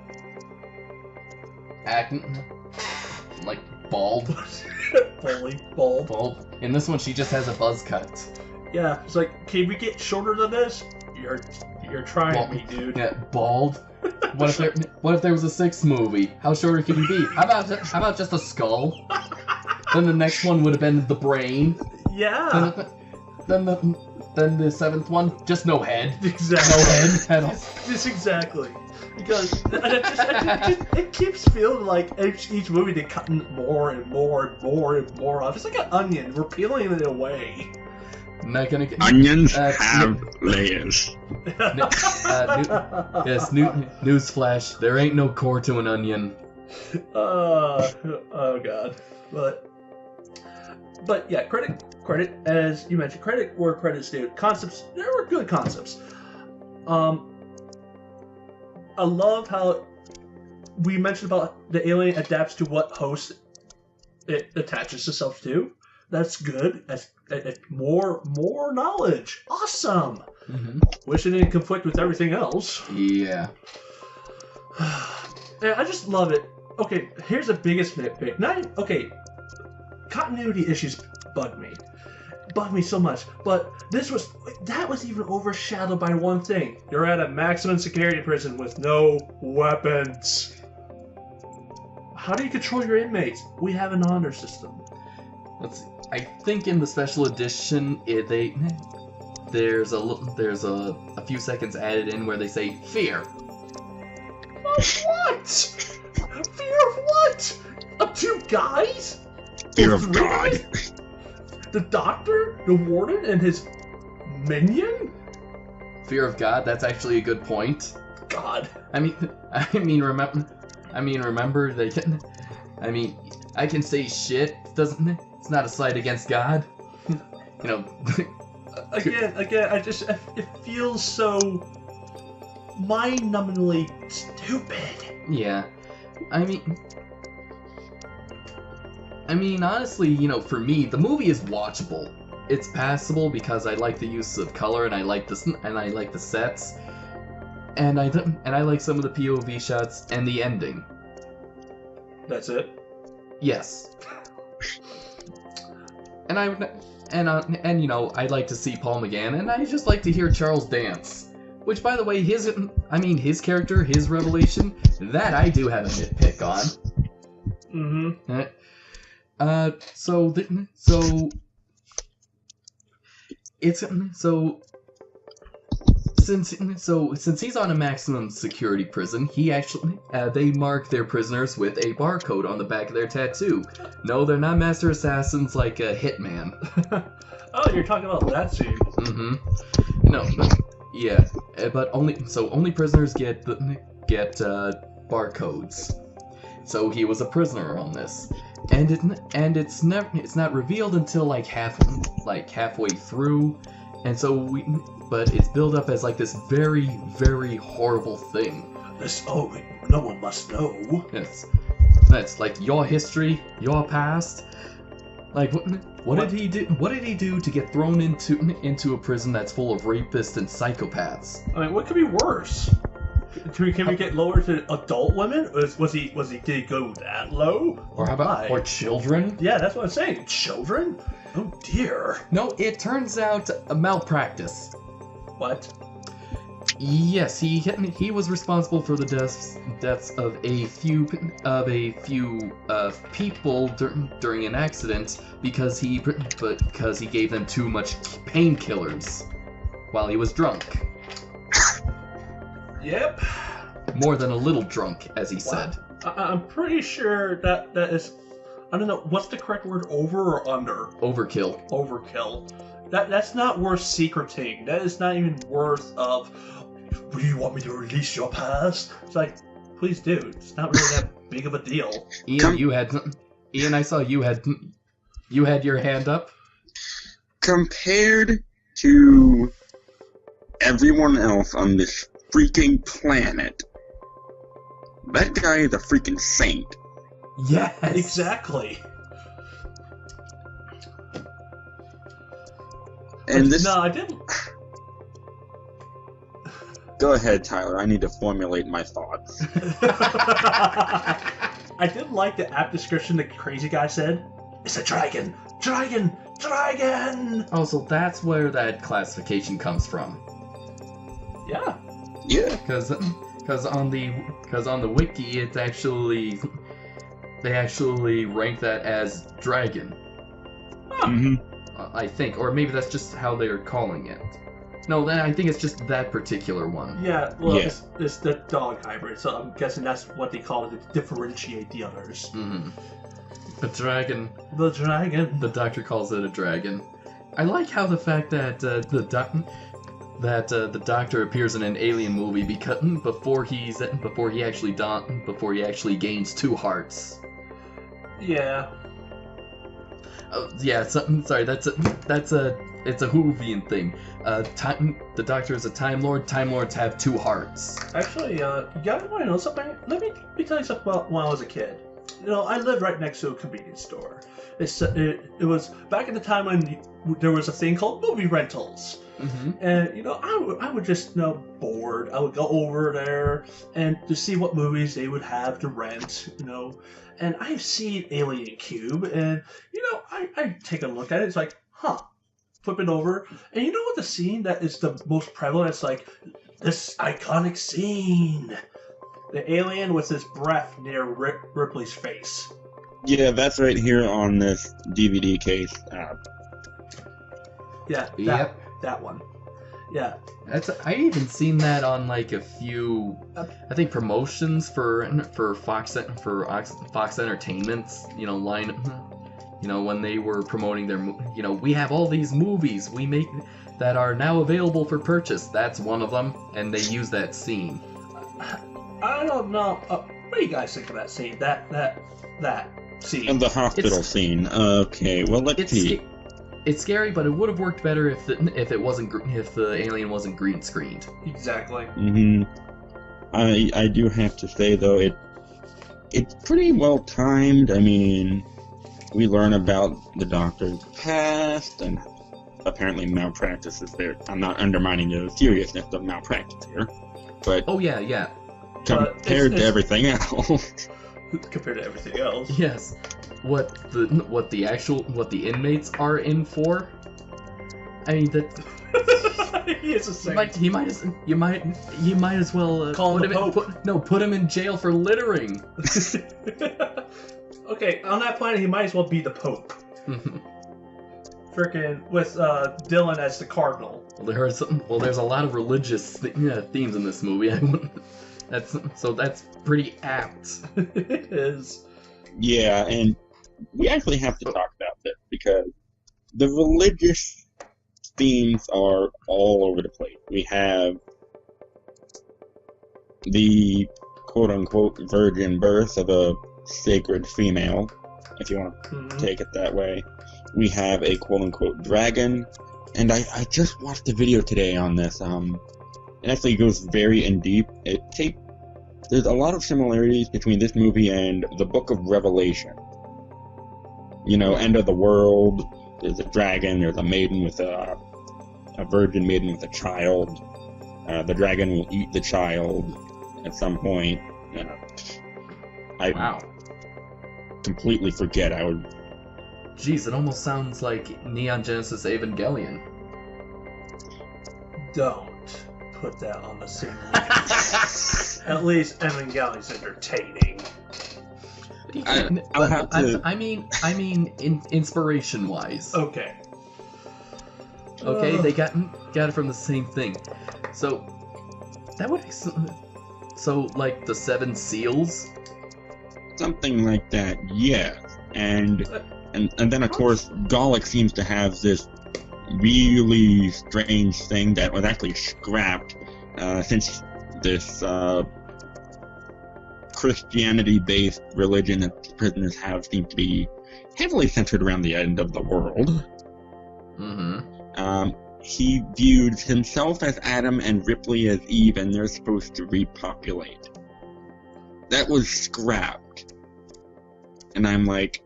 Like, bald. Fully bald. Bald. In this one, she just has a buzz cut. Yeah, it's like, can we get shorter than this? You're trying me, dude. Yeah, bald. What if there was a 6th movie? How short can you be? How about just a skull? Then the next one would have been the brain. Yeah. Then the 7th one, just no head. Exactly. No head at all. Just exactly. Because it keeps feeling like each movie they're cutting more and more and more and more off. It's like an onion. We're peeling it away. Onions have layers. Yes, newsflash. There ain't no core to an onion. Oh god. But yeah, credit, as you mentioned, credit where credit's due. Concepts, there were good concepts. I love how we mentioned about the alien adapts to what host it attaches itself to. That's good. That's more knowledge. Awesome. Mm-hmm. Wish it didn't conflict with everything else. Yeah. And I just love it. Okay, here's the biggest nitpick. Continuity issues bug me so much. But that was even overshadowed by one thing. You're at a maximum security prison with no weapons. How do you control your inmates? We have an honor system. Let's see. I think in the special edition, there's a few seconds added in where they say fear. Of what? Fear of what? Of 2 guys? Fear of God. The doctor, the warden, and his minion? Fear of God. That's actually a good point. God. Remember they can. I can say shit. It's not a slight against God. Again, it feels so mind-numbingly stupid. Yeah. I mean, honestly, you know, for me, the movie is watchable. It's passable because I like the use of color and I like the sets, and I like some of the POV shots and the ending. That's it. Yes. And you know, I'd like to see Paul McGann, and I just like to hear Charles dance. Which, by the way, his character, his revelation, that I do have a nitpick on. Mm-hmm. Since he's on a maximum security prison, they mark their prisoners with a barcode on the back of their tattoo. No, they're not master assassins like a hitman. Oh, you're talking about that scene. Mm-hmm. No, yeah, but only prisoners get barcodes. So he was a prisoner on this, and it's not revealed until like halfway through, and so but it's built up as like this very, very horrible thing. No one must know. Yes, that's like your history, your past. Like what did he do? What did he do to get thrown into a prison that's full of rapists and psychopaths? I mean, what could be worse? Can we get lower to adult women? Did he go that low? Or how about or children? Yeah, that's what I'm saying. Children? Oh dear. No, it turns out a malpractice. What? Yes, he was responsible for the deaths of a few people during an accident because he gave them too much painkillers while he was drunk. Yep. More than a little drunk, as he said. I'm pretty sure that is, I don't know, what's the correct word, over or under? Overkill. Overkill. That's not worth secreting. That is not even worth of, do you want me to release your past? It's like, please do. It's not really that big of a deal. Ian, I saw you had your hand up. Compared to everyone else on this freaking planet, that guy is a freaking saint. Yes, exactly. And this. No, I didn't. Go ahead, Tyler. I need to formulate my thoughts. I did like the app description the crazy guy said. It's a dragon! Dragon! Dragon! Oh, so that's where that classification comes from. Yeah. Yeah. Because on the wiki, it's actually they actually rank that as dragon. Huh. Mm-hmm. I think, or maybe that's just how they're calling it. No, then I think it's just that particular one. Yeah, well, Yeah. It's the dog hybrid, so I'm guessing that's what they call it to differentiate the others. Mm-hmm. A dragon. The dragon. The doctor calls it a dragon. I like how the fact that the doctor appears in an alien movie before he actually gains 2 hearts. Yeah. Yeah. Sorry. It's a Whovian thing. The Doctor is a Time Lord. Time Lords have 2 hearts. Actually, you guys want to know something? Let me tell you something about when I was a kid. You know, I lived right next to a convenience store. It was back in the time when there was a thing called movie rentals. Mm-hmm. And, you know, I would just, you know, bored. I would go over there and to see what movies they would have to rent, you know. And I've seen Alien Cube, and, you know, I take a look at it. It's like, huh. Flip it over. And you know what the scene that is the most prevalent? It's like, this iconic scene. The alien with his breath near Ripley's face. Yeah, that's right here on this DVD case. Yeah, Yep. that one. Yeah. I even seen that on like a few, I think, promotions for Fox Entertainment's, you know, line, you know, when they were promoting their, you know, we have all these movies we make that are now available for purchase. That's one of them, and they use that scene. I don't know. What do you guys think of that scene? That scene. And the hospital scene. Okay, well, let's see. it's scary, but it would have worked better if the alien wasn't green screened. Exactly. I do have to say though, it's pretty well timed. I mean, we learn about the Doctor's past and apparently malpractices there. I'm not undermining the seriousness of malpractice here, but oh yeah. Compared to everything else. Compared to everything else. Yes. What the inmates are in for? I mean that He is a saint. you might as well Call him the Pope. Put him in jail for littering. Okay, on that planet he might as well be the Pope. Frickin' with Dylan as the Cardinal. Well, there's a lot of religious themes in this movie. That's pretty apt. It is. Yeah, and we actually have to talk about this because the religious themes are all over the place. We have the quote-unquote virgin birth of a sacred female, if you want to take it that way. We have a quote-unquote dragon, and I just watched a video today on this. It actually goes very in deep. There's a lot of similarities between this movie and the Book of Revelation. You know, end of the world, there's a dragon, there's a maiden with a virgin maiden with a child. The dragon will eat the child at some point. I completely forget. Jeez, it almost sounds like Neon Genesis Evangelion. Don't put that on the same level. At least Evangelion's entertaining. I'll have to... I mean, inspiration-wise. Okay. Okay, they got it from the same thing. So that would like the Seven Seals. Something like that, yeah. And then of course Gallic seems to have this really strange thing that was actually scrapped since this Christianity-based religion that prisoners have seems to be heavily centered around the end of the world. He views himself as Adam and Ripley as Eve, and they're supposed to repopulate. That was scrapped. And I'm like,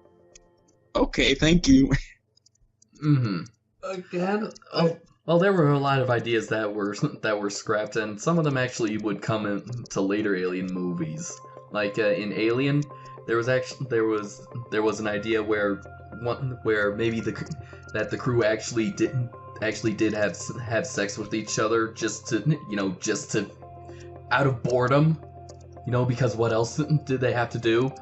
okay, thank you. Again? Well, there were a lot of ideas that were scrapped, and some of them actually would come into later Alien movies. Like in Alien, there was an idea where maybe the crew actually did have sex with each other just to out of boredom, because what else did they have to do?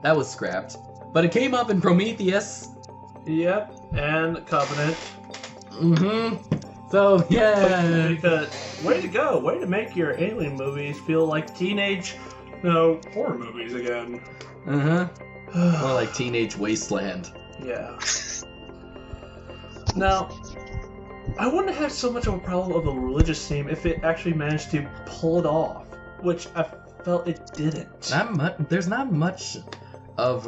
That was scrapped, but it came up in Prometheus. Yep, and Covenant. So yeah. Because way to go, way to make your Alien movies feel like teenage, horror movies again. More like Teenage Wasteland. Yeah. Now, I wouldn't have so much of a problem with the religious theme if it actually managed to pull it off, which I felt it didn't. There's not much of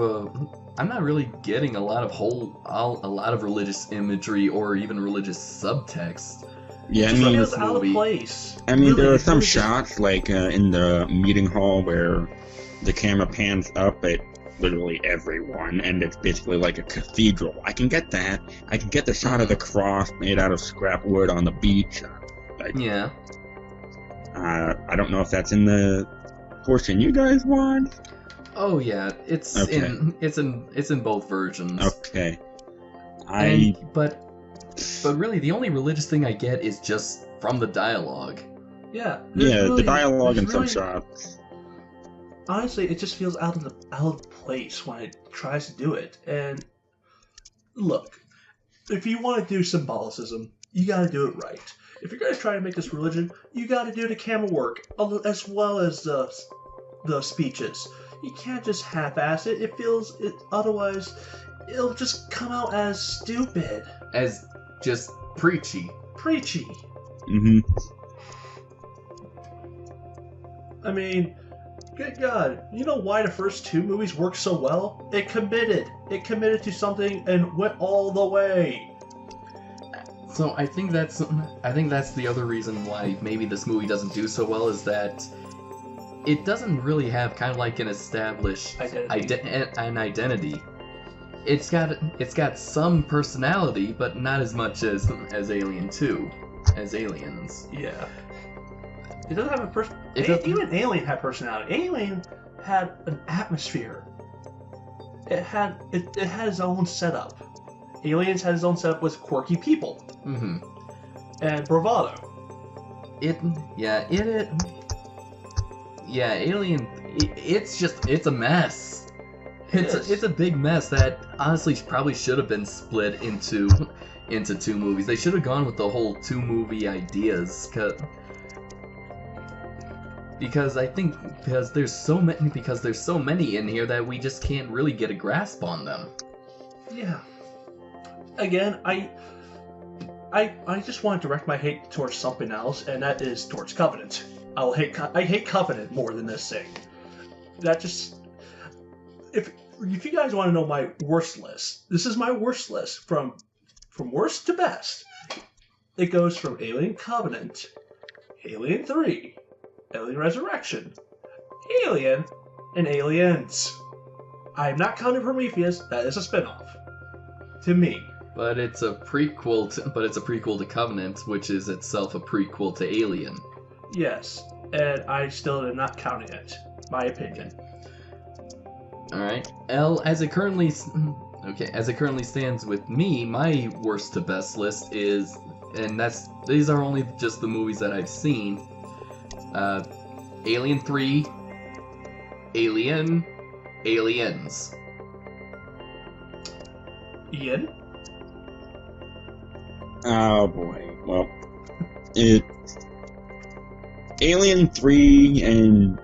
I'm not really getting a lot of religious imagery or even religious subtext. Yeah, it feels out of place. I mean, really, there are some shots like in the meeting hall where the camera pans up at literally everyone, and it's basically like a cathedral. I can get that. I can get the shot of the cross made out of scrap wood on the beach. Yeah. I don't know if that's in the portion you guys want. Oh yeah, it's in both versions. Okay. But really, the only religious thing I get is just from the dialogue. Yeah. The dialogue and some shots. Honestly, it just feels out of place when it tries to do it. And look, if you want to do symbolicism, you got to do it right. If you're going to try to make this religion, you got to do the camera work as well as the speeches. You can't just half-ass it. Otherwise, it'll just come out as stupid. As just preachy. I mean, good God, you know why the first two movies worked so well? It committed to something and went all the way. So I think that's the other reason why maybe this movie doesn't do so well is that it doesn't really have kind of like an established identity. It's got some personality, but not as much as Alien 2, as Aliens. Yeah. It doesn't have a even Alien had personality. Alien had an atmosphere. It had its own setup. Aliens had its own setup with quirky people. Mm-hmm. And bravado. Alien. It's a mess. It's a big mess that honestly probably should have been split into 2 movies. They should have gone with the whole 2 movie ideas, because there's so many in here that we just can't really get a grasp on them. Yeah. Again, I just want to direct my hate towards something else, and that is towards Covenant. I hate Covenant more than this thing. That just if you guys want to know my worst list, this is my worst list from worst to best. It goes from Alien Covenant, Alien 3, Alien Resurrection, Alien, and Aliens. I am not counting Prometheus. That is a spinoff. To me. But it's a prequel to Covenant, which is itself a prequel to Alien. Yes, and I still am not counting it. My opinion. All right, as it currently stands with me, my worst to best list is, and these are only just the movies that I've seen. Alien 3, Alien, Aliens. Ian? Oh boy. Well, Alien 3 and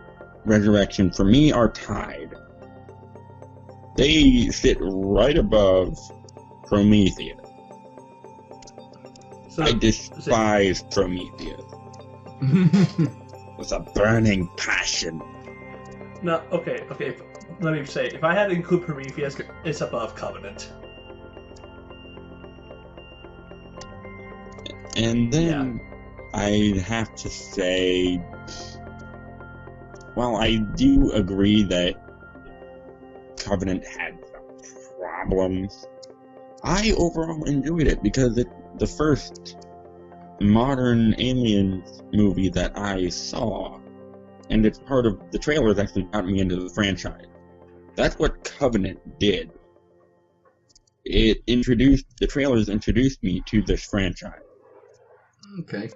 Resurrection for me are tied. They sit right above Prometheus. So, I despise Prometheus with a burning passion. No, okay. Let me say, if I had to include Prometheus, it's above Covenant. And then I'd have to say, well, I do agree that Covenant had some problems. I overall enjoyed it because it's the first modern Aliens movie that I saw, and it's part of the trailers actually got me into the franchise. That's what Covenant did. The trailers introduced me to this franchise. Okay.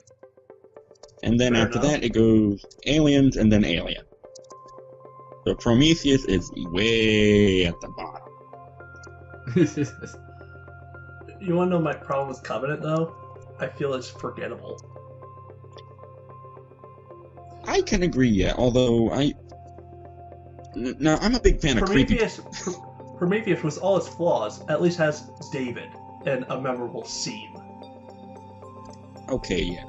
And then after that, it goes Aliens and then Alien. So Prometheus is way at the bottom. You want to know my problem with Covenant, though? I feel it's forgettable. I can agree, yeah. Although Now, I'm a big fan of creepy... Prometheus, with all its flaws, at least has David and a memorable scene. Okay, yeah.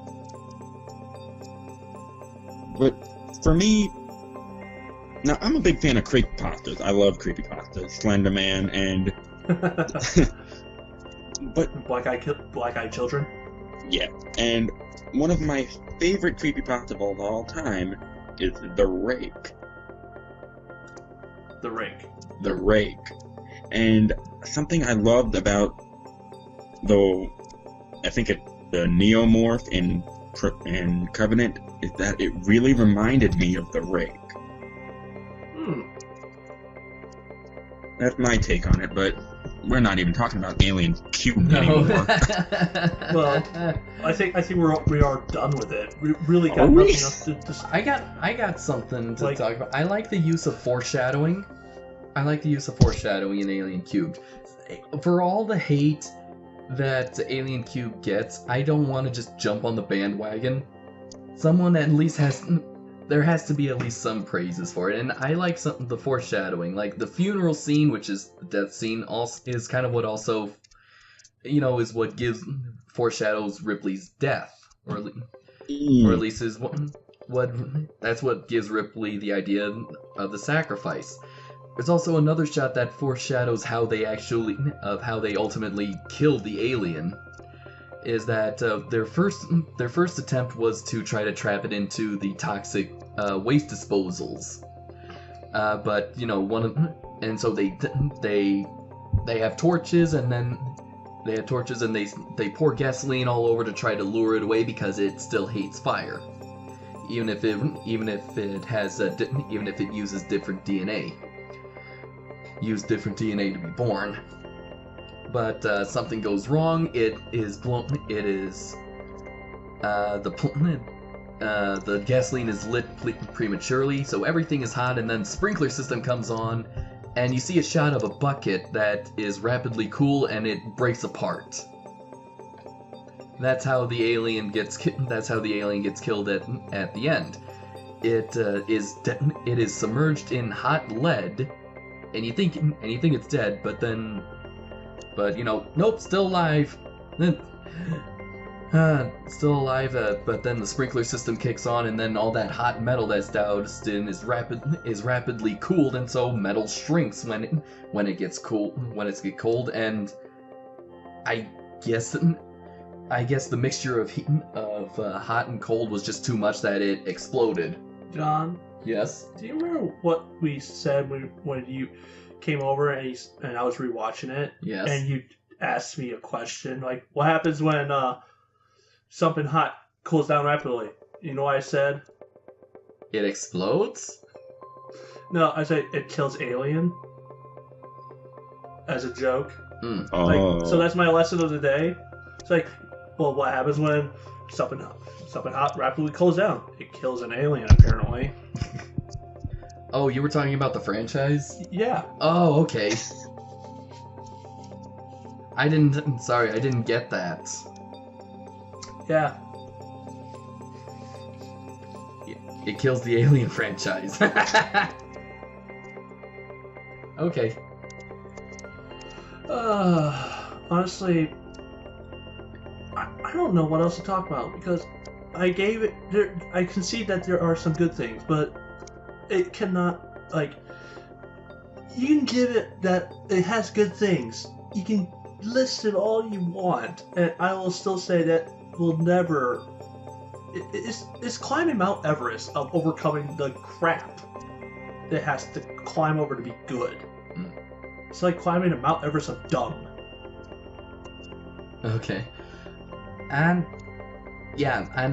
But for me... Now, I'm a big fan of creepypastas. I love creepypastas. Slender Man and... But... Black-Eyed Children? Yeah. And one of my favorite creepypastas of all time is The Rake. The Rake. The Rake. And something I loved about I think it's the Neomorph in Covenant is that it really reminded me of The Rake. That's my take on it, but we're not even talking about Alien Cube anymore. Well, I think we are done with it. We really got nothing else to discuss. I got something to talk about. I like the use of foreshadowing. In Alien Cube. For all the hate that Alien Cube gets, I don't want to just jump on the bandwagon. Someone at least there has to be at least some praises for it, and I like the foreshadowing, like the funeral scene, which is the death scene, also is kind of what also, is what foreshadows Ripley's death, or at least is that's what gives Ripley the idea of the sacrifice. There's also another shot that foreshadows how they ultimately kill the alien. their first attempt was to try to trap it into the toxic waste disposals. But so they have torches, and then they pour gasoline all over to try to lure it away because it still hates fire, even if it uses different DNA. Use different DNA to be born. But something goes wrong. The gasoline is lit prematurely, so everything is hot, and then the sprinkler system comes on, and you see a shot of a bucket that is rapidly cool, and it breaks apart. That's how the alien gets killed at the end. It is submerged in hot lead, and you think it's dead, nope, still alive. Still alive, but then the sprinkler system kicks on, and then all that hot metal that's doused in is rapidly cooled, and so metal shrinks when it gets cold, and I guess the mixture of hot and cold was just too much that it exploded. John? Yes? Do you remember what we said when you came over and I was rewatching it? Yes. And you asked me a question, like, what happens when something hot cools down rapidly? You know what I said? It explodes? No, I said it kills alien. As a joke. Mm. So that's my lesson of the day. It's like, well, what happens when something hot rapidly cools down? It kills an alien, apparently. Oh, you were talking about the franchise? Yeah. Oh, okay. I didn't get that. Yeah. It kills the Alien franchise. Okay. Honestly, I don't know what else to talk about, because I gave it... I concede that there are some good things, but it cannot, you can give it that it has good things. You can list it all you want, and I will still say that will never... It's climbing Mount Everest of overcoming the crap it has to climb over to be good. Mm. It's like climbing a Mount Everest of dumb. Okay. And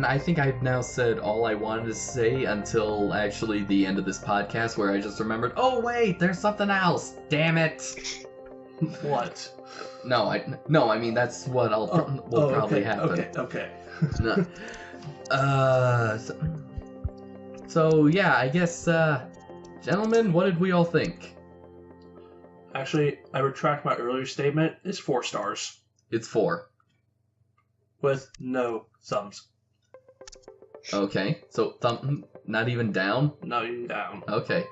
I think I've now said all I wanted to say until actually the end of this podcast, where I just remembered, oh wait, there's something else. Damn it. What? No, I mean that's what will probably happen. Okay. No. So yeah, I guess, gentlemen, what did we all think? Actually, I retract my earlier statement. It's 4 stars. It's 4. With no thumbs. Okay, so not even down? Not even down. Okay.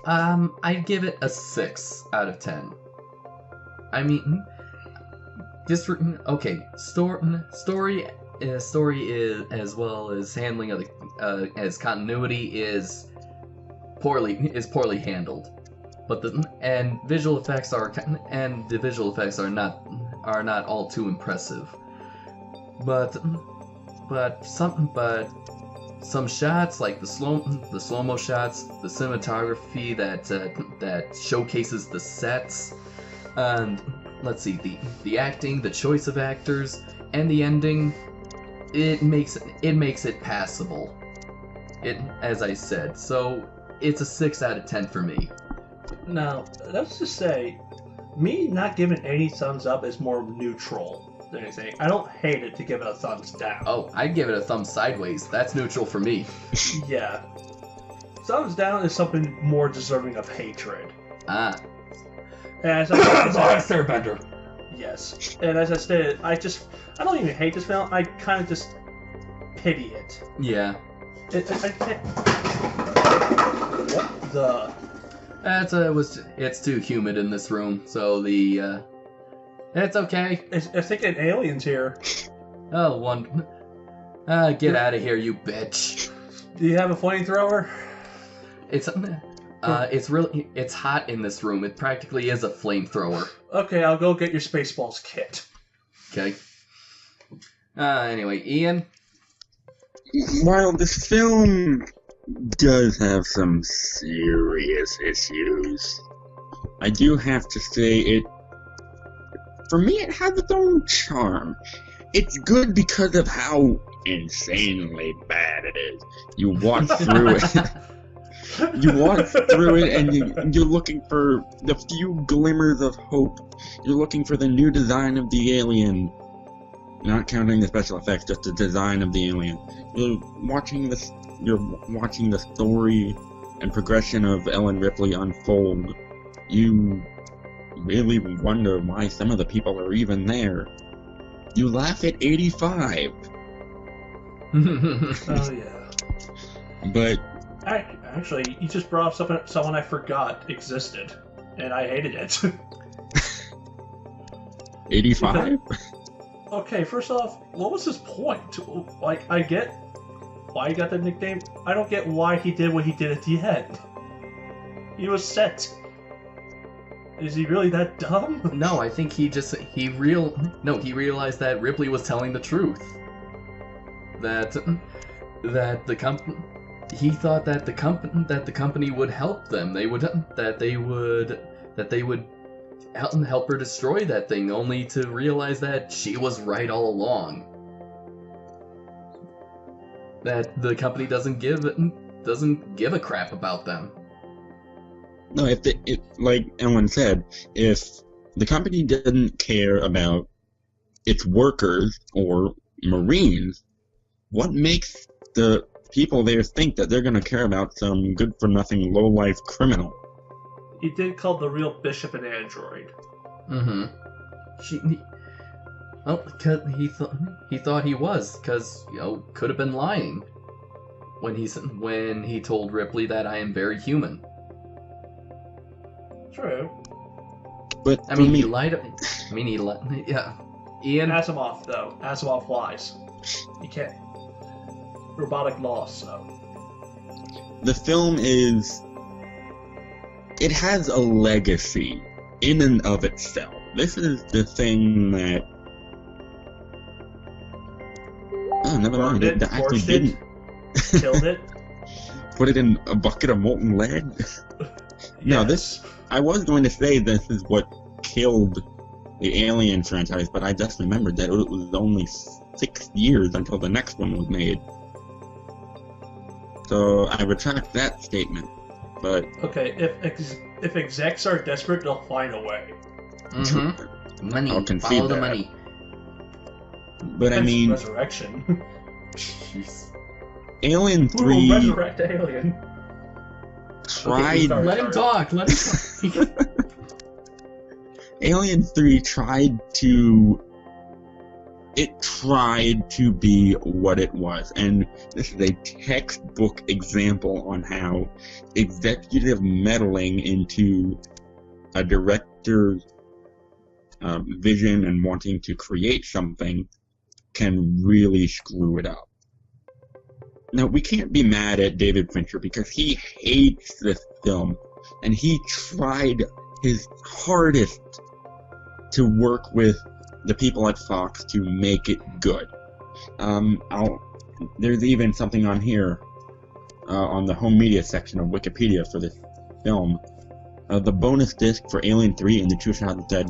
I'd give it a 6 out of 10. I mean, story is, as well as handling of the as continuity is poorly handled. But the visual effects are not all too impressive. But some shots, like the slow-mo shots, the cinematography that showcases the sets, and let's see, the acting, the choice of actors, and the ending, it makes it passable. As I said, so it's a 6 out of 10 for me. Now, let's just say, me not giving any thumbs up is more neutral than anything. I don't hate it to give it a thumbs down. Oh, I'd give it a thumb sideways. That's neutral for me. Yeah. Thumbs down is something more deserving of hatred. Ah. As I said, Bender. Yes. And as I stated, I don't even hate this film. I kind of just pity it. Yeah. I can't... What the... It's too humid in this room, so it's okay. I think an alien's here. Oh, get out of here, you bitch. Do you have a flamethrower? It's hot in this room. It practically is a flamethrower. Okay, I'll go get your Spaceballs kit. Okay. Anyway, Ian? While this film does have some serious issues, I do have to say for me, it has its own charm. It's good because of how insanely bad it is. You walk through it. You walk through it and you're looking for the few glimmers of hope. You're looking for the new design of the alien. Not counting the special effects, just the design of the alien. You're watching the story and progression of Ellen Ripley unfold. You really wonder why some of the people are even there. You laugh at 85. Oh yeah. But actually, you just brought up someone I forgot existed, and I hated it. 85? Okay, first off, what was his point? Like, I get why he got the nickname. I don't get why he did what he did at the end. He was set. Is he really that dumb? No, I think he realized that Ripley was telling the truth. That the company, he thought that the company would help them. They would help her destroy that thing, only to realize that she was right all along. That the company doesn't give a crap about them. No, like Ellen said, if the company doesn't care about its workers or Marines, what makes the people there think that they're going to care about some good-for-nothing, low-life criminal? He did call the real Bishop an android. Cause he thought he was, because could have been lying when he told Ripley that I am very human. True. But he lied. Yeah. Ian. Asimov, though. Asimov lies. You can't. Robotic laws, so. The film it has a legacy in and of itself. This is the thing that... Oh, never mind. It actually didn't. Killed it. Put it in a bucket of molten lead. No, I was going to say this is what killed the Alien franchise, but I just remembered that it was only 6 years until the next one was made. So I retract that statement. But okay, if execs are desperate, they'll find a way. Money. I'll concede Follow the that. money. But I mean, resurrection. Jeez. Alien 3 resurrect Alien. tried. Okay, Let him talk. Let him talk. Alien 3 tried to be what it was, and this is a textbook example on how executive meddling into a director's vision and wanting to create something can really screw it up. Now, we can't be mad at David Fincher because he hates this film, and he tried his hardest to work with the people at Fox to make it good. There's even something on here, on the home media section of Wikipedia for this film. The bonus disc for Alien 3 in the 2010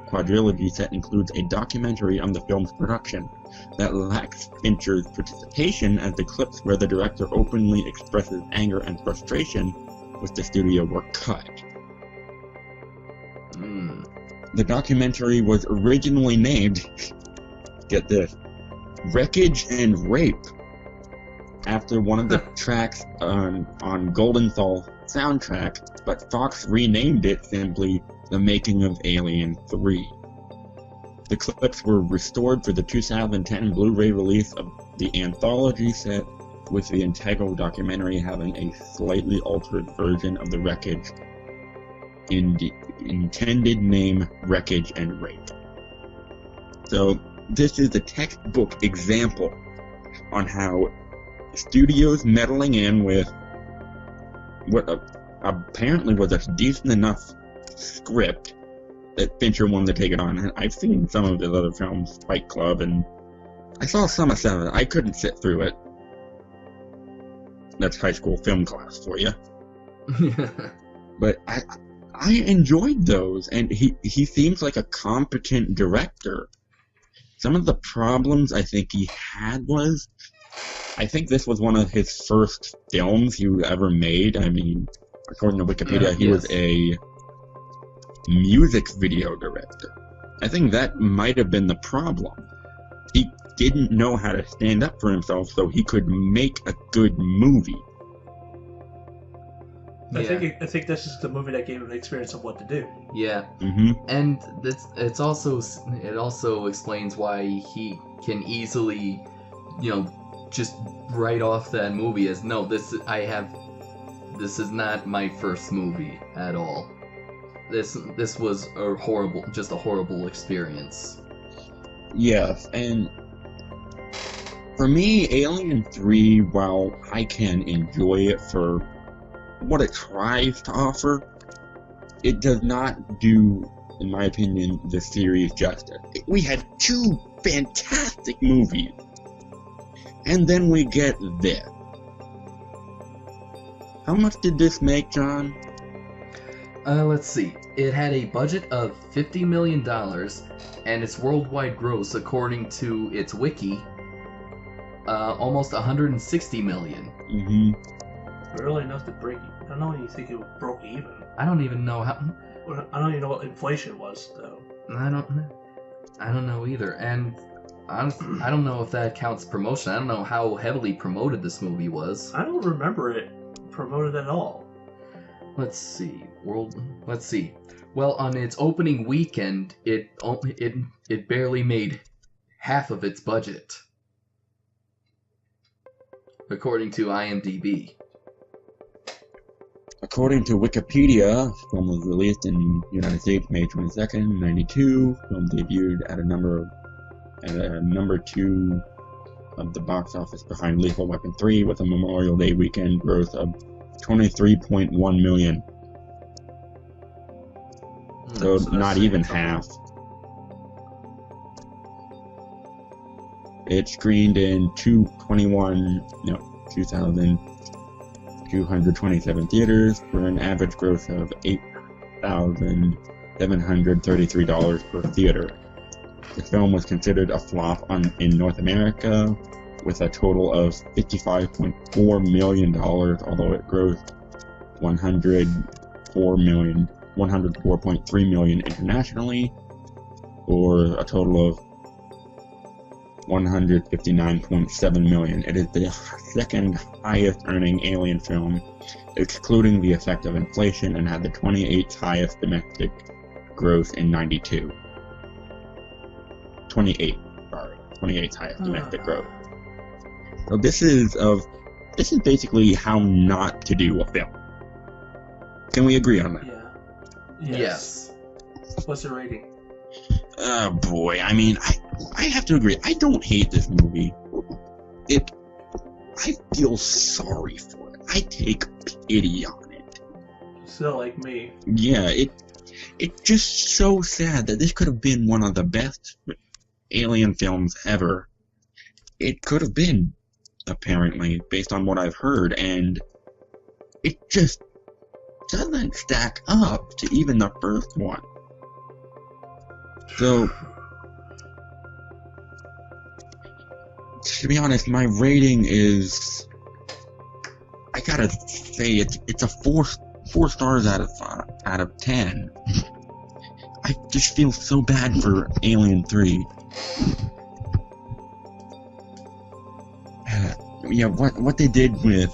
quadrilogy set includes a documentary on the film's production that lacks Fincher's participation, as the clips where the director openly expresses anger and frustration with the studio were cut. The documentary was originally named, get this, Wreckage and Rape, after one of the tracks on Golden Soul soundtrack, but Fox renamed it simply The Making of Alien 3. The clips were restored for the 2010 Blu-ray release of the anthology set, with the integral documentary having a slightly altered version of the wreckage in the intended name Wreckage and Rape. So this is a textbook example on how studios meddling in with what apparently was a decent enough script that Fincher wanted to take it on. And I've seen some of his other films, Fight Club and I saw some of 7. I couldn't sit through it. That's high school film class for you. But I enjoyed those, and he seems like a competent director. Some of the problems I think he had was, I think this was one of his first films he ever made. I mean, according to Wikipedia, he was a music video director. I think that might have been the problem. He didn't know how to stand up for himself so he could make a good movie. I think this is the movie that gave him the experience of what to do. Yeah. Mm-hmm. And it also explains why he can easily, just write off that movie as, no, this is not my first movie at all. This was a horrible experience. Yes, and for me, Alien 3, while I can enjoy it for what it tries to offer, it does not do, in my opinion, the series justice. We had 2 fantastic movies, and then we get this. How much did this make, John? Let's see. It had a budget of $50 million, and its worldwide gross, according to its wiki, almost $160 million. Mm-hmm. Barely enough to break. I don't know. You think it broke even? I don't even know how. I don't even know what inflation was, though. I don't know either. And honestly, I don't know if that counts promotion. I don't know how heavily promoted this movie was. I don't remember it promoted at all. Let's see. Well, on its opening weekend, it barely made half of its budget, according to IMDb. According to Wikipedia, the film was released in the United States May 22nd, 92. Film debuted at number 2 of the box office behind Lethal Weapon 3 with a Memorial Day weekend gross of $23.1 million. So not even half. It screened in 2,227 theaters for an average gross of $8,733 per theater. The film was considered a flop in North America, with a total of $55.4 million, although it grossed $104.3 million internationally, or a total of $159.7 million. It is the second highest earning Alien film, excluding the effect of inflation, and had the 28th highest domestic gross in 92. 28th highest domestic gross. So this is basically how not to do a film. Can we agree on that? Yeah. Yes. What's the rating? Oh boy, I mean, I have to agree. I don't hate this movie. I feel sorry for it. I take pity on it. Still like me. Yeah, it's just so sad that this could have been one of the best Alien films ever. It could have been, apparently, based on what I've heard, and it just doesn't stack up to even the first one. So, to be honest, my rating is, I gotta say, it's a 4 stars out of 10. I just feel so bad for Alien 3. Yeah, what they did with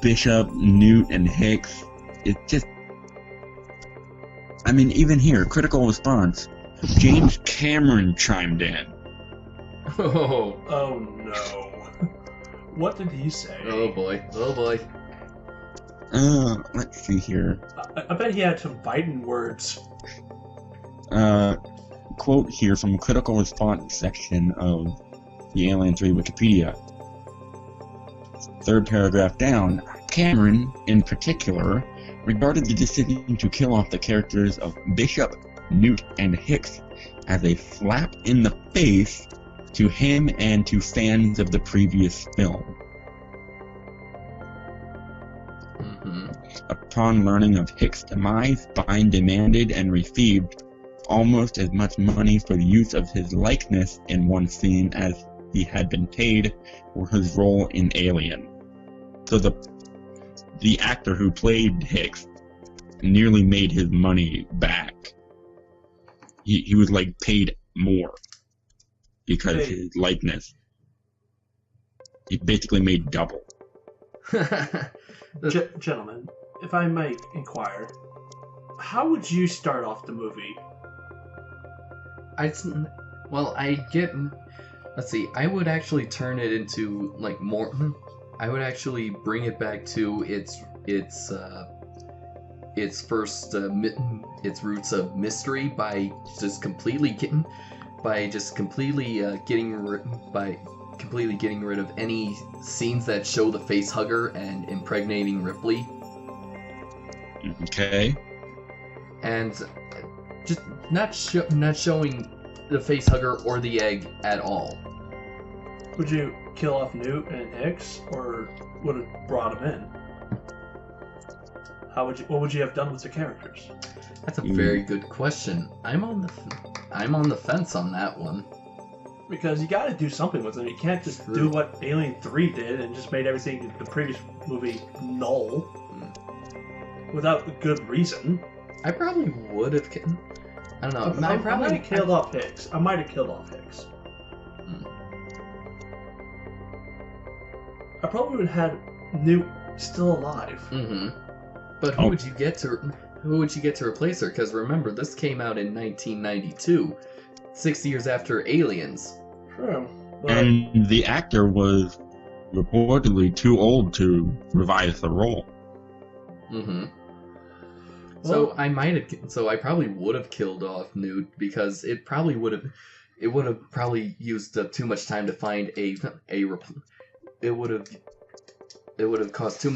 Bishop, Newt, and Hicks, it just... I mean, even here, critical response, James Cameron chimed in. Oh no. What did he say? Oh boy. Let's see here. I bet he had some biting words. Quote here from the critical response section of the Alien 3 Wikipedia. Third paragraph down, Cameron, in particular, regarded the decision to kill off the characters of Bishop, Newt, and Hicks as a slap in the face to him and to fans of the previous film. Upon learning of Hicks' demise, Vine demanded and received almost as much money for the use of his likeness in one scene as he had been paid for his role in Alien. So the actor who played Hicks nearly made his money back. He was like paid more because his likeness. He basically made double. Gentlemen, if I might inquire, how would you start off the movie? Let's see, I would actually turn it into, like, more, I would actually bring it back to its roots of mystery by completely getting rid of any scenes that show the face hugger and impregnating Ripley. Okay. And just not showing the face hugger or the egg at all. Would you kill off Newt and Hicks, or would have brought them in? What would you have done with the characters? That's a very good question. I'm on the fence on that one. Because you got to do something with them. You can't just do what Alien 3 did and just made everything in the previous movie null without a good reason. I probably would have. I don't know. I might have killed off Hicks. I probably would have had Newt still alive. Mm-hmm. But who would you get to replace her? Because remember, this came out in 1992, 6 years after Aliens. True. But... And the actor was reportedly too old to revise the role. Mm-hmm. So I probably would have killed off Newt because it would have used up too much time to find it would have cost too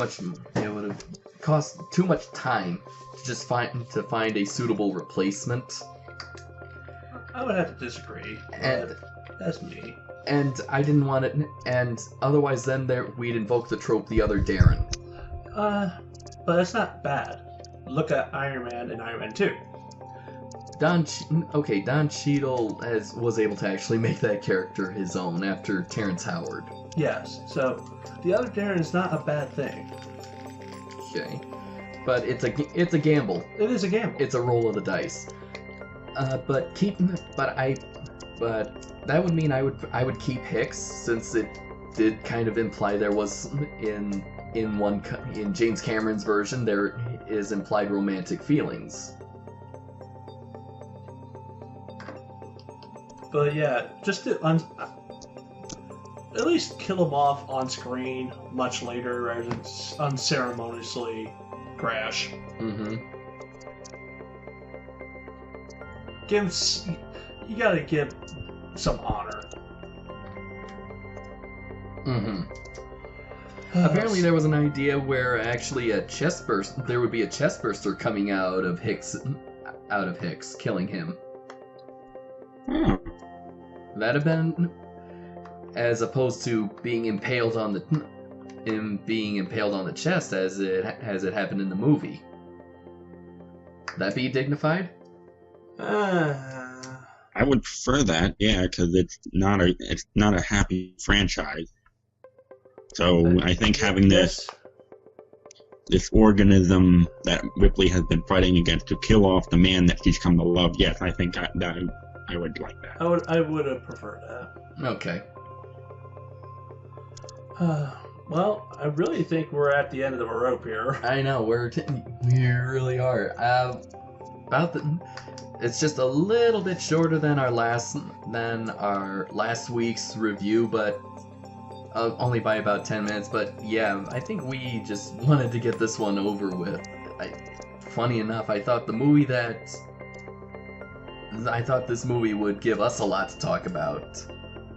much time to just find a suitable replacement. I would have to disagree. And that's me. And I didn't want it. And otherwise, then we'd invoke the trope, the other Darren. But it's not bad. Look at Iron Man and Iron Man 2. Don Cheadle was able to actually make that character his own after Terrence Howard. Yes, so the other Darren is not a bad thing. Okay, but it's a gamble. It is a gamble. It's a roll of the dice. But that would mean I would keep Hicks, since it did kind of imply there was in James Cameron's version there is implied romantic feelings. But yeah, just to at least kill him off on screen much later rather than unceremoniously crash. Mm-hmm. You gotta give some honor. Mm-hmm. Apparently there was an idea where actually there would be a chestburster coming out of Hicks, killing him. That'd have been, as opposed to being impaled on the chest as it happened in the movie. That be dignified? I would prefer that, yeah, because it's not a happy franchise. So I think having this organism that Ripley has been fighting against to kill off the man that she's come to love, yes, I think that I would like that. I would have preferred that. Okay. Well, I really think we're at the end of the rope here. I know, we really are. It's just a little bit shorter than our last week's review, but only by about 10 minutes. But yeah, I think we just wanted to get this one over with. Funny enough, I thought this movie would give us a lot to talk about,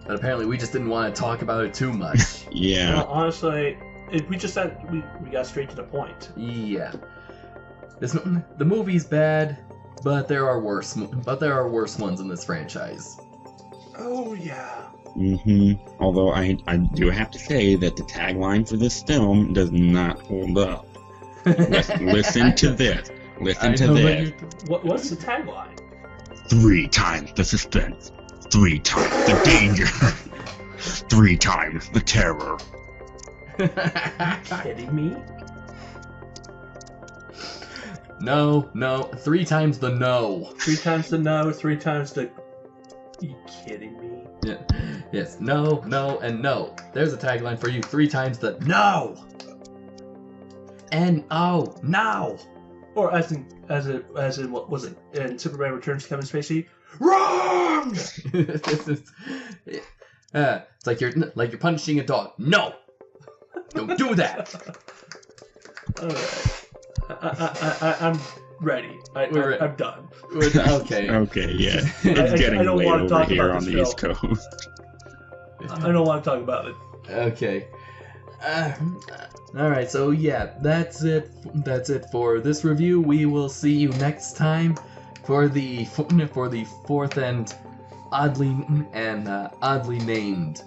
but apparently we just didn't want to talk about it too much. Yeah. Well, honestly, we got straight to the point. Yeah. The movie's bad, but there are worse ones in this franchise. Oh yeah. Although I do have to say that the tagline for this film does not hold up. Listen to this. Listen to this. What's the tagline? 3 times the suspense. 3 times the danger. 3 times the terror. Are you kidding me? No, 3 times the no. 3 times the no, 3 times the... Are you kidding me? Yeah. Yes, no, and no. There's a tagline for you. 3 times the no. N-O, no. Or as in what was it in Superman Returns, Kevin Spacey? Wrong. It's like you're punching a dog. No, don't do that. All right, I'm ready. I'm done. Okay. Okay, yeah. It's getting I don't late want to over talk here about on this the East Coast. I don't want to talk about it. Okay. All right. So yeah, that's it. That's it for this review. We will see you next time for the 4th and oddly named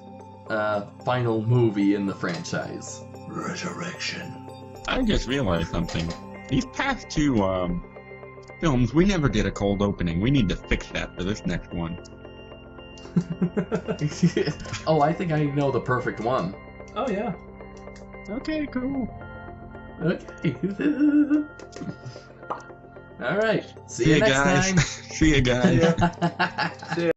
final movie in the franchise. Resurrection. I just realized something. These past 2 films, we never did a cold opening. We need to fix that for this next one. Oh, I think I know the perfect one. Oh yeah. Okay, cool. Okay. All right. See you next guys. time. See you guys. See ya.